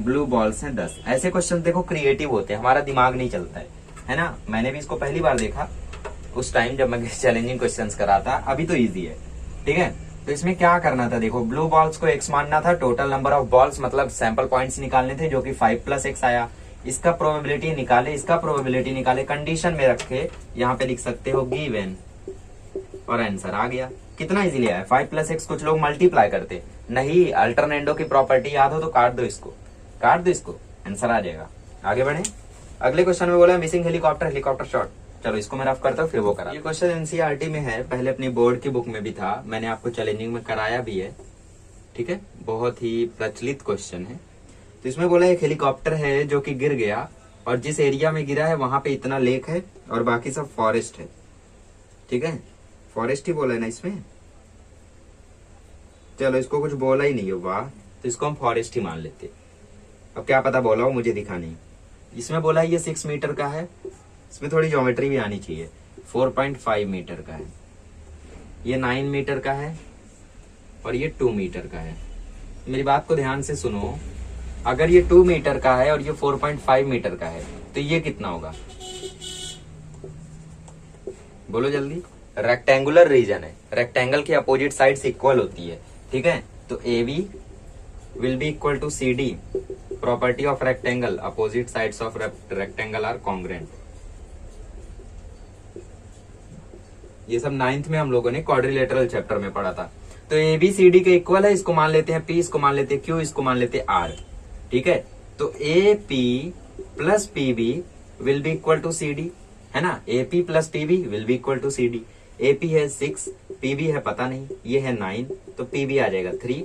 ब्लू बॉल्स हैं 10। ऐसे क्वेश्चन देखो क्रिएटिव होते हैं, हमारा दिमाग नहीं चलता है ना। मैंने भी इसको पहली बार देखा उस टाइम जब मैं चैलेंजिंग क्वेश्चंस करा था, अभी तो इजी है, ठीक है। तो इसमें क्या करना था, देखो ब्लू बॉल्स को x मानना था, टोटल नंबर ऑफ बॉल्स मतलब सैंपल पॉइंट्स निकालने थे जो कि 5 प्लस x आया, इसका प्रोबेबिलिटी निकाले, इसका प्रोबेबिलिटी निकाले, कंडीशन में रखे, यहाँ पे लिख सकते हो गिवन, और आंसर आ गया। कितना इजीली आया, 5 प्लस एक्स। कुछ लोग मल्टीप्लाई करते नहीं, अल्टरनेंडो की प्रॉपर्टी याद हो तो काट दो इसको, काट दो इसको, आंसर आ जाएगा। आगे बढ़े, अगले क्वेश्चन में बोला मिसिंग हेलीकॉप्टर, हेलीकॉप्टर शॉट। चलो इसको मैं रफ करता हूँ फिर वो करा। ये क्वेश्चन एनसीईआरटी में है, पहले अपनी बोर्ड की बुक में भी था, मैंने आपको चैलेंजिंग में कराया भी है, ठीक है, बहुत ही प्रचलित क्वेश्चन है। तो इसमें बोला एक हेलीकॉप्टर है जो कि गिर गया, और जिस एरिया में गिरा है वहां पे इतना लेक है और बाकी सब फॉरेस्ट है, ठीक है, फॉरेस्ट ही बोला है ना इसमें, चलो इसको कुछ बोला ही नहीं होगा तो इसको हम फॉरेस्ट ही मान लेते। अब क्या पता बोला हो, मुझे दिखा नहीं। इसमें बोला ये 6 मीटर का है, इसमें थोड़ी ज्योमेट्री भी आनी चाहिए, 4.5 मीटर का है, ये 9 मीटर का है और ये 2 मीटर का है। मेरी बात को ध्यान से सुनो, अगर ये 2 मीटर का है और ये 4.5 मीटर का है तो ये कितना होगा, बोलो जल्दी। रेक्टेंगुलर रीजन है, रेक्टेंगल की अपोजिट साइड्स इक्वल होती है, ठीक है, तो A B will be equal to C D, property of rectangle, opposite sides of rectangle are congruent. ये सब 9th में हम लोगों ने क्वाड्रिलेटरल चैप्टर में पढ़ा था। तो ए बी सी डी के इक्वल है, इसको मान लेते हैं P, इसको मान लेते हैं Q, इसको मान लेते हैं R, ठीक है। तो A P plus P B will be equal to C D, है ना, A P plus P B will be equal to C D. A P है 6, पी बी है पता नहीं, ये है 9, तो पी बी आ जाएगा 3,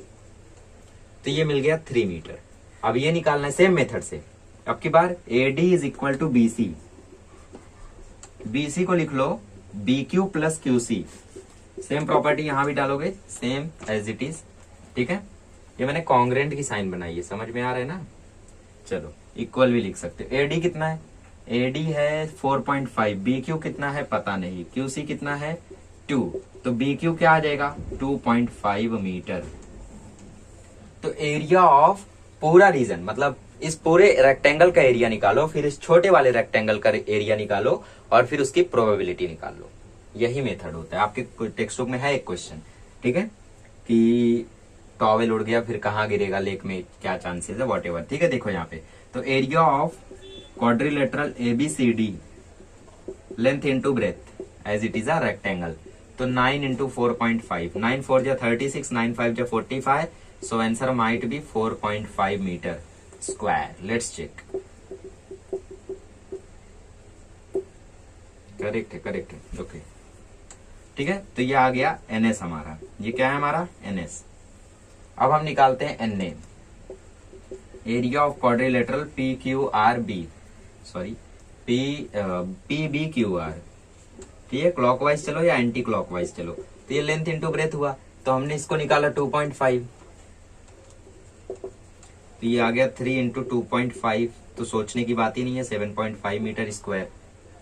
तो ये मिल गया 3 मीटर। अब ये निकालना है सेम मेथड से, अब की बार A D is equal to B C, B C को लिख लो B Q plus Q C, same property यहां भी डालोगे, सेम एज इट इज, ठीक है। ये मैंने कॉन्ग्रुएंट की साइन बनाई है, समझ में आ रहा है ना। चलो इक्वल भी लिख सकते हो। एडी कितना है, एडी है 4.5, बी क्यू कितना है पता नहीं, क्यू सी कितना है 2, तो बी क्यू क्या आ जाएगा 2.5 मीटर। तो एरिया ऑफ पूरा रीजन, मतलब इस पूरे रेक्टेंगल का एरिया निकालो, फिर इस छोटे वाले रेक्टेंगल का एरिया निकालो और फिर उसकी प्रोबेबिलिटी निकाल लो। यही मेथड होता है, आपके टेक्स्ट बुक में है एक क्वेश्चन, ठीक है, कि टॉवेल उड़ गया फिर कहाँ गिरेगा लेक में, क्या चांसेस है, वॉट एवर, ठीक है। देखो यहाँ पे, तो area of quadrilateral ABCD length into breadth as it is a rectangle, तो 9 इंटू 4.5, 9 4 जा 36, 9 5 जा 45, so answer might be 4.5 metre square. Let's check, correct है, करेक्ट है, ओके, ठीक है। तो ये आ गया NS हमारा, ये क्या है हमारा NS। अब हम निकालते हैं NA, area of quadrilateral PQRB, sorry PBQR, ठीक है, क्लॉकवाइज चलो या एंटी क्लॉकवाइज चलो। तो ये लेंथ इंटू ब्रेथ हुआ, तो हमने इसको निकाला 2.5, तो ये आ गया 3 इंटू 2.5, तो सोचने की बात ही नहीं है, 7.5 मीटर स्क्वायर।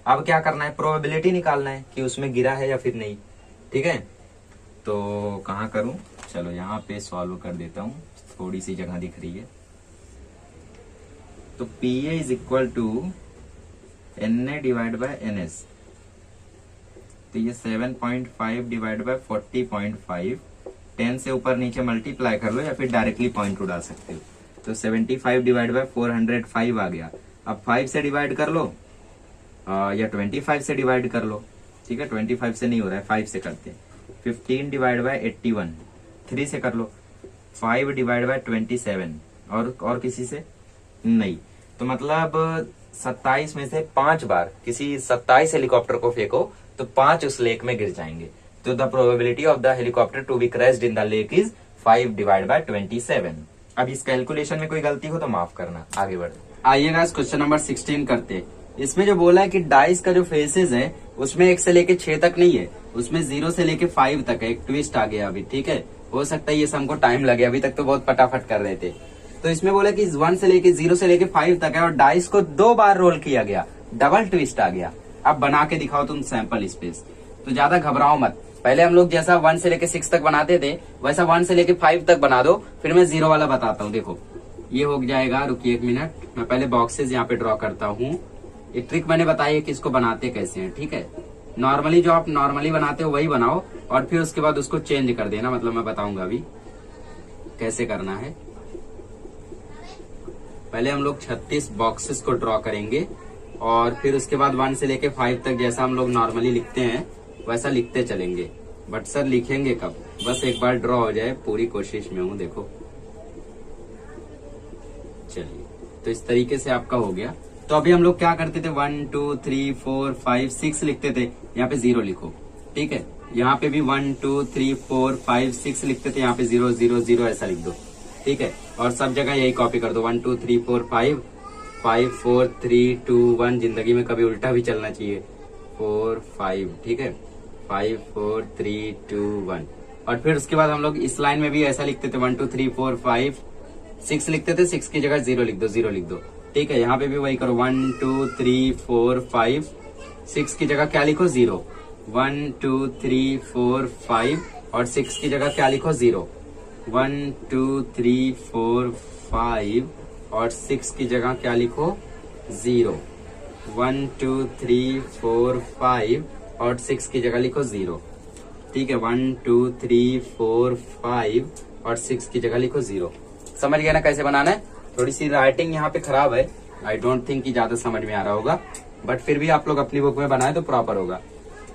अब क्या करना है, प्रोबेबिलिटी निकालना है कि उसमें गिरा है या फिर नहीं, ठीक है। तो कहाँ करूं, चलो यहाँ पे सॉल्व कर देता हूँ, थोड़ी सी जगह दिख रही है, तो PA is equal to NA divide by NS। तो ये 7.5 डिवाइड बाय 40.5, 10 से ऊपर नीचे मल्टीप्लाई कर लो या फिर डायरेक्टली पॉइंट उड़ा सकते हो। तो 75 डिवाइड बाय 405 आ गया। अब 5 से डिवाइड कर लो या 25 से डिवाइड कर लो। ठीक है, 25 से नहीं हो रहा है, 5 से करते हैं। 15 डिवाइड बाय 81, 3 से कर लो। 5 डिवाइड बाय 27 और किसी से नहीं। तो मतलब 27 में से 5 बार किसी 27 हेलीकॉप्टर को फेंको तो 5 उस लेक में गिर जाएंगे। तो the probability of the helicopter to be crashed in the lake is 5 divide by 27। अब इस कैलकुलेशन में कोई गलती हो तो माफ करना। आगे बढ़ आइएगा, क्वेश्चन नंबर 16 करते हैं। इसमें जो बोला है कि डाइस का जो फेसेस है उसमें 1 से लेके 6 तक नहीं है, उसमें 0 से लेके 5 तक है। एक ट्विस्ट आ गया अभी। ठीक है, हो सकता है ये हमको टाइम लगे, अभी तक तो बहुत फटाफट कर रहे थे। तो इसमें बोला कि 1 से लेके 0 से लेके 5 तक है और डाइस को 2 बार रोल किया गया, डबल ट्विस्ट आ गया। अब बना के दिखाओ तुम सैंपल स्पेस। तो ज्यादा घबराओ मत, पहले हम लोग जैसा 1 से लेके 6 तक बनाते थे वैसा 1 से लेके 5 तक बना दो, फिर मैं 0 वाला बताता हूँ। देखो ये हो जाएगा, रुकिए 1 मिनट, मैं पहले बॉक्सेस यहाँ पे ड्रॉ करता हूँ। एक ट्रिक मैंने बताई है कि इसको बनाते कैसे हैं। ठीक है, नॉर्मली जो आप नॉर्मली बनाते हो वही बनाओ और फिर उसके बाद उसको चेंज कर देना, मतलब मैं बताऊंगा अभी कैसे करना है। पहले हम लोग 36 बॉक्सेस को ड्रॉ करेंगे और फिर उसके बाद 1 से लेके 5 तक जैसा हम लोग नॉर्मली लिखते हैं वैसा लिखते चलेंगे। बट सर लिखेंगे कब, बस एक बार ड्रॉ हो जाए, पूरी कोशिश में हूँ। देखो चलिए, तो इस तरीके से आपका हो गया। तो अभी हम लोग क्या करते थे, 1 2 3 4 5 6 लिखते थे, यहाँ पे 0 लिखो। ठीक है, यहाँ पे भी 1 2 3 4 5 6 लिखते थे, यहाँ पे 0 0 0 ऐसा लिख दो। ठीक है, और सब जगह यही कॉपी कर दो, 1 2 3 4 5 5 4 3 2 1। जिंदगी में कभी उल्टा भी चलना चाहिए, 4 5। ठीक है, 5 4 3 2 1। और फिर उसके बाद हम लोग इस लाइन में भी ऐसा लिखते थे, 1 2 3 4 5 6 लिखते थे, 6 की जगह 0 लिख दो, 0 लिख दो। ठीक है, यहाँ पे भी वही करो, 1 2 3 4 5 6 की जगह क्या लिखो, 0। 1 2 3 4 5 और 6 की जगह क्या लिखो, 0। 1 2 3 4 5 और 6 की जगह क्या लिखो, 0। 1 2 3 4 5 और 6 की जगह लिखो 0। ठीक है, 1 2 3 4 5 और 6 की जगह लिखो 0। समझ गया ना कैसे बनाना है। थोड़ी सी राइटिंग यहाँ पे खराब है, आई डोंट थिंक कि ज्यादा समझ में आ रहा होगा, बट फिर भी आप लोग अपनी बुक में बनाए तो प्रॉपर होगा।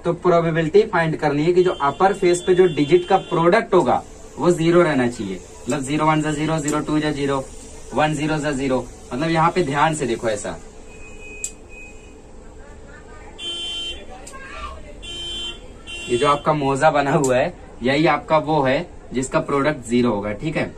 तो प्रोबेबिलिटी फाइंड करनी है कि जो अपर फेस पे जो डिजिट का प्रोडक्ट होगा वो 0 रहना चाहिए। मतलब 0 1 जा 0, 0 2 जा 0, 1 0 जा 0। मतलब यहाँ पे ध्यान से देखो, ऐसा ये जो आपका मोजा बना हुआ है यही आपका वो है जिसका प्रोडक्ट 0 होगा। ठीक है,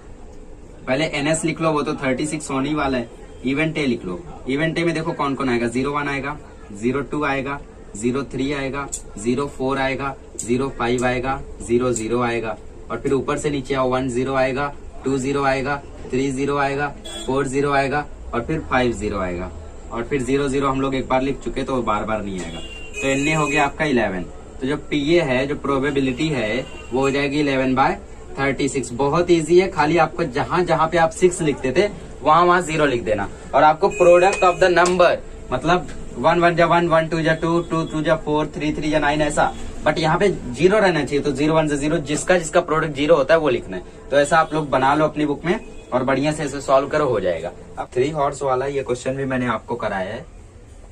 पहले NS लिख लो, वो तो 36 होने वाला है। इवेंट ए लिख लो, इवेंट ए में देखो कौन कौन आएगा, 0 1 आएगा, 0 2 आएगा, 0 3 आएगा, 0 4 आएगा, 0 5 आएगा, 0 0 आएगा। और फिर ऊपर से नीचे आओ, 1 0 आएगा, 2 0 आएगा, 3 0 आएगा, 4 0 आएगा और फिर 5 0 आएगा। और फिर 0 0 हम लोग एक बार लिख चुके तो बार बार नहीं आएगा। तो NA हो गया आपका 11। तो जो PA है, जो प्रोबेबिलिटी है, वो हो जाएगी 11 बाय 36। बहुत इजी है, खाली आपको जहां जहां पे आप 6 लिखते थे वहां वहां 0 लिख देना। और आपको प्रोडक्ट ऑफ द नंबर, मतलब 1 1 जा 1, 1 2 जा 2, 2 2 जा 4, 3 3 जा 9 ऐसा, बट यहाँ पे 0 रहना चाहिए। तो 0 1 जा 0, जिसका जिसका प्रोडक्ट 0 होता है वो लिखना है। तो ऐसा आप लोग बना लो अपनी बुक में और बढ़िया से इसे सॉल्व करो, हो जाएगा। अब 3 हॉर्स वाला ये क्वेश्चन भी मैंने आपको कराया है,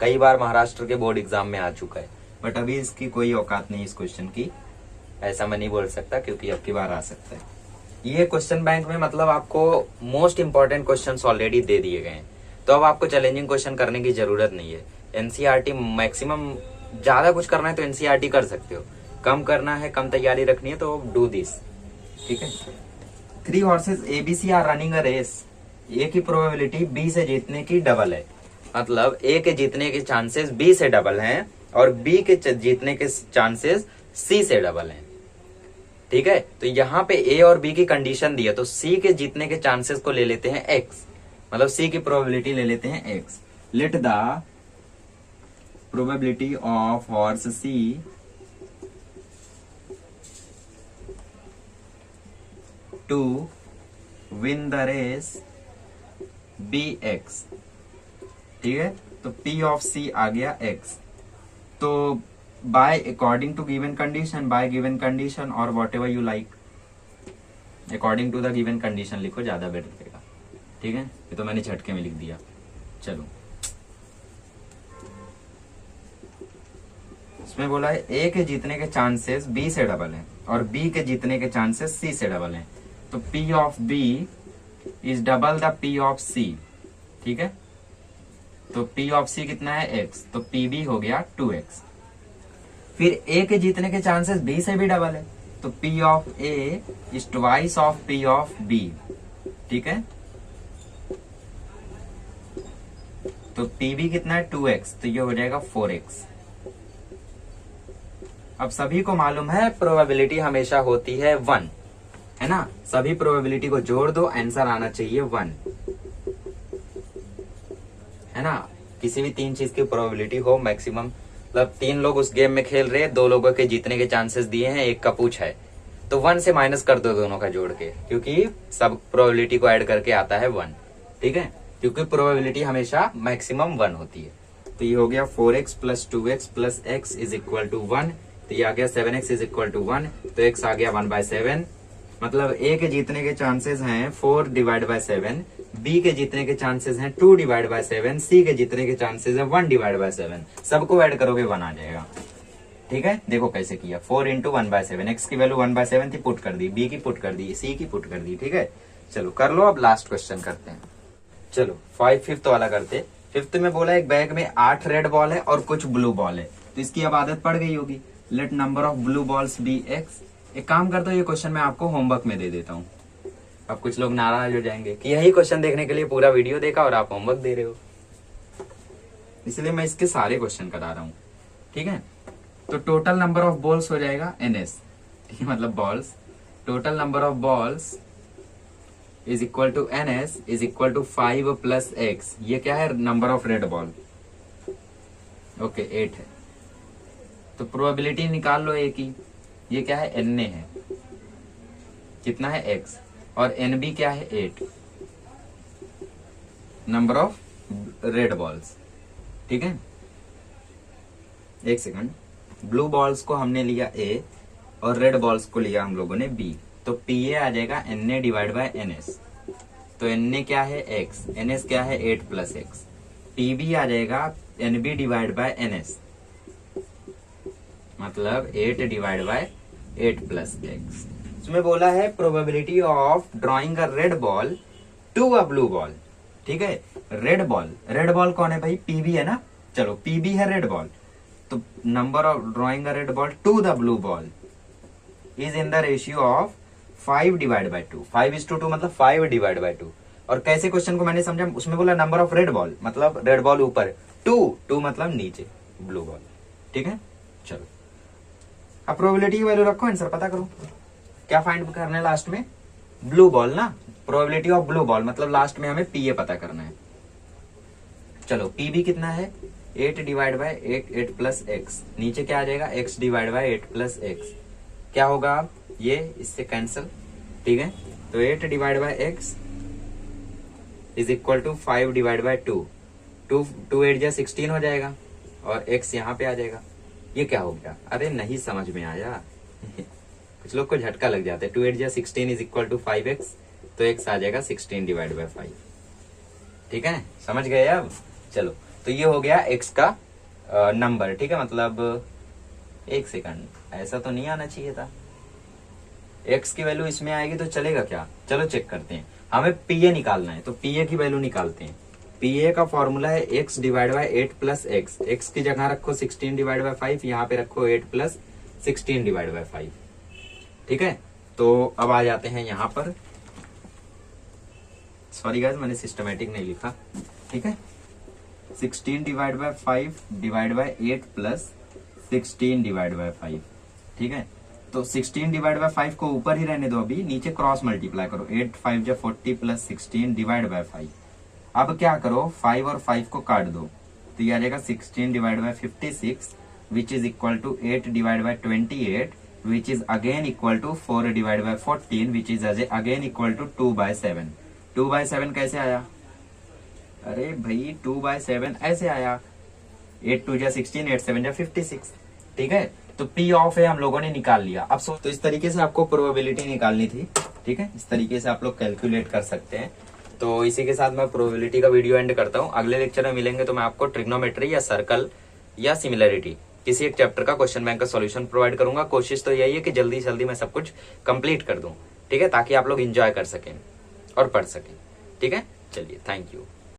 कई बार महाराष्ट्र के बोर्ड एग्जाम में आ चुका है, बट अभी इसकी कोई औकात नहीं इस क्वेश्चन की, ऐसा मैं नहीं बोल सकता क्योंकि अब की बार आ सकता है। ये क्वेश्चन बैंक में मतलब आपको मोस्ट इंपॉर्टेंट क्वेश्चंस ऑलरेडी दे दिए गए हैं, तो अब आपको चैलेंजिंग क्वेश्चन करने की जरूरत नहीं है। एनसीईआरटी मैक्सिमम, ज्यादा कुछ करना है तो एनसीईआरटी कर सकते हो, कम करना है, कम तैयारी रखनी है तो डू दिस। ठीक है, 3 horses ABC are running a race. A की प्रोबेबिलिटी B से जीतने की डबल है, मतलब A के जीतने के चांसेस B से डबल हैं और B के जीतने के चांसेस C से डबल हैं। ठीक है, तो यहाँ पे A और B की कंडीशन दी है, तो C के जीतने के चांसेस को ले लेते हैं X, मतलब C की प्रोबेबिलिटी ले लेते हैं X। Let the probability of horse C to win the race BX। ठीक है, तो P ऑफ C आ गया x। तो by according to given condition, by given condition और whatever you like, according to the given condition लिखो, ज्यादा बेटर रहेगा। ठीक है, ये तो मैंने झटके में लिख दिया। चलो, इसमें बोला है A के जीतने के चांसेस B से डबल है और B के जीतने के चांसेस C से डबल है, तो P of B is double the P of C। ठीक है, तो P ऑफ C कितना है x, तो PB हो गया 2x। फिर A के जीतने के चांसेस B से भी डबल है, तो P of A is twice of P of B। ठीक है, तो PB कितना है 2x, तो ये हो जाएगा 4x। अब सभी को मालूम है प्रोबेबिलिटी हमेशा होती है 1, है ना। सभी प्रोबेबिलिटी को जोड़ दो, आंसर आना चाहिए 1, है ना। किसी भी 3 चीज की प्रोबेबिलिटी हो मैक्सिमम, मतलब 3 लोग उस गेम में खेल रहे हैं, 2 लोगों के जीतने के चांसेस दिए हैं, 1 का पूछ है, तो 1 से माइनस कर दो दोनों का जोड़ के, क्योंकि सब प्रोबेबिलिटी को ऐड करके आता है 1। ठीक है, क्योंकि प्रोबेबिलिटी हमेशा मैक्सिमम 1 होती है। तो ये हो गया 4x plus 2x plus x is equal to 1, तो ये आ गया 7x इज इक्वल टू 1, तो x आ गया 1/7। मतलब A के जीतने के चांसेस हैं 4 डिवाइड बाय 7, B के जीतने के चांसेस हैं 2 डिवाइड बाय 7, C के जीतने के चांसेस है 1 डिवाइड बाय 7। सबको ऐड करोगे 1 आ जाएगा। ठीक है, देखो कैसे किया, 4 इंटू 1/7, x की वैल्यू 1/7 थी, पुट कर दी, B की पुट कर दी, C की पुट कर दी। ठीक है, चलो कर लो, अब लास्ट क्वेश्चन करते हैं। चलो 5th वाला करते। 5th में बोला एक बैग में 8 रेड बॉल है और कुछ ब्लू बॉल है, तो इसकी अब आदत पड़ गई होगी। Let number of blue balls be x। एक काम करता हूँ, ये क्वेश्चन मैं आपको होमवर्क में दे देता हूँ। अब कुछ लोग नाराज हो जाएंगे कि यही क्वेश्चन देखने के लिए पूरा वीडियो देखा और आप होमवर्क दे रहे हो, इसलिए मैं इसके सारे क्वेश्चन करा रहा हूँ। ठीक है, तो टोटल नंबर ऑफ बॉल्स हो जाएगा ns, ठीक है, मतलब balls, total number of balls is equal to ns is equal to 5 plus x। ये क्या है, number of red ball. Okay 8 है, तो प्रोबेबिलिटी निकाल लो A की। ये क्या है, Na है, कितना है x, और NB क्या है 8, नंबर ऑफ रेड बॉल्स। ठीक है, एक सेकंड, ब्लू बॉल्स को हमने लिया A और रेड बॉल्स को लिया हम लोगों ने B, तो PA आ जाएगा Na डिवाइड बाय NS। तो Na क्या है x, NS क्या है 8 प्लस x, PB आ जाएगा NB डिवाइड बाय NS, मतलब 8 डिवाइड बाय 8 प्लस x। इसमें बोला है probability of drawing a red ball to a blue ball. ठीक है, रेड बॉल कौन है भाई, PB है ना। चलो PB है रेड बॉल, तो number of drawing a red ball to the blue ball is in the ratio of 5 divide by 2। 5:2 मतलब 5 डिवाइड बाय 2। और कैसे क्वेश्चन को मैंने समझा, उसमें बोला नंबर ऑफ रेड बॉल, मतलब रेड बॉल ऊपर, 2 मतलब नीचे ब्लू बॉल। ठीक है, चलो अब प्रोबेबिलिटी की वैल्यू रखो, आंसर पता करो। क्या फाइंड करना है लास्ट में, ब्लू बॉल ना, प्रोबेबिलिटी ऑफ ब्लू बॉल, मतलब लास्ट में हमें PA पता करना है। चलो PB कितना है, 8 डिवाइड बाय 8 प्लस x, नीचे क्या आ जाएगा, x divide bye 8 plus x, क्या होगा अब ये इससे कैंसिल। ठीक है, तो 8 divide by x is equal to 5 divide by 2, 2 8 जा 16 हो जाएगा और x यहाँ पे आ जाएगा। ये क्या हो गया, अरे नहीं समझ में आया कुछ लोग को झटका लग जाता है। 2 8 जा 16 इज इक्वल टू 5x, तो x आ जाएगा 16 डिवाइड बाय 5। ठीक है, समझ गए अब। चलो, तो ये हो गया x का नंबर। ठीक है, मतलब एक सेकंड, ऐसा तो नहीं आना चाहिए था, x की वैल्यू इसमें आएगी तो चलेगा क्या। चलो चेक करते हैं, हमें PA निकालना है, तो PA की वैल्यू निकालते हैं। PA का फॉर्मूला है x divide bye 8 plus x। x की जगह रखो 16 डिवाइड बाय 5, यहाँ पे रखो 8 प्लस 16 डिवाइड बाय 5। ठीक है, तो अब आ जाते हैं यहाँ पर, सॉरी गाइस मैंने सिस्टमेटिक नहीं लिखा। ठीक है, 16 divide by 5 divide bye 8 plus 16 divide by 5। ठीक है, तो 16 डिवाइड बाय 5 को ऊपर ही रहने दो, अभी नीचे क्रॉस मल्टीप्लाई करो, 8 5 जा 40 प्लस 16 डिवाइड बाय 5। अब क्या करो, 5 और 5 को काट दो, तो ये आ जाएगा 16 divide by 56 which is equal to 8 divide by 28 which is again equal to 4 divide by 14 which is again equal to 2/7। 2/7 कैसे आया, अरे भाई 2/7 ऐसे आया, 8 2 जा 16, 8 7 जा 56। ठीक है, तो P ऑफ है हम लोगों ने निकाल लिया। अब तो इस तरीके से आपको प्रोबेबिलिटी निकालनी थी। ठीक है, इस तरीके से आप लोग कैलकुलेट कर सकते हैं। तो इसी के साथ मैं प्रोबेबिलिटी का वीडियो एंड करता हूँ। अगले लेक्चर में मिलेंगे तो मैं आपको ट्रिग्नोमेट्री या सर्कल या सिमिलरिटी किसी एक चैप्टर का क्वेश्चन बैंक का सॉल्यूशन प्रोवाइड करूंगा। कोशिश तो यही है कि जल्दी जल्दी मैं सब कुछ कंप्लीट कर दूं। ठीक है, ताकि आप लोग एंजॉय कर सकें और पढ़ सकें। ठीक है, चलिए, थैंक यू।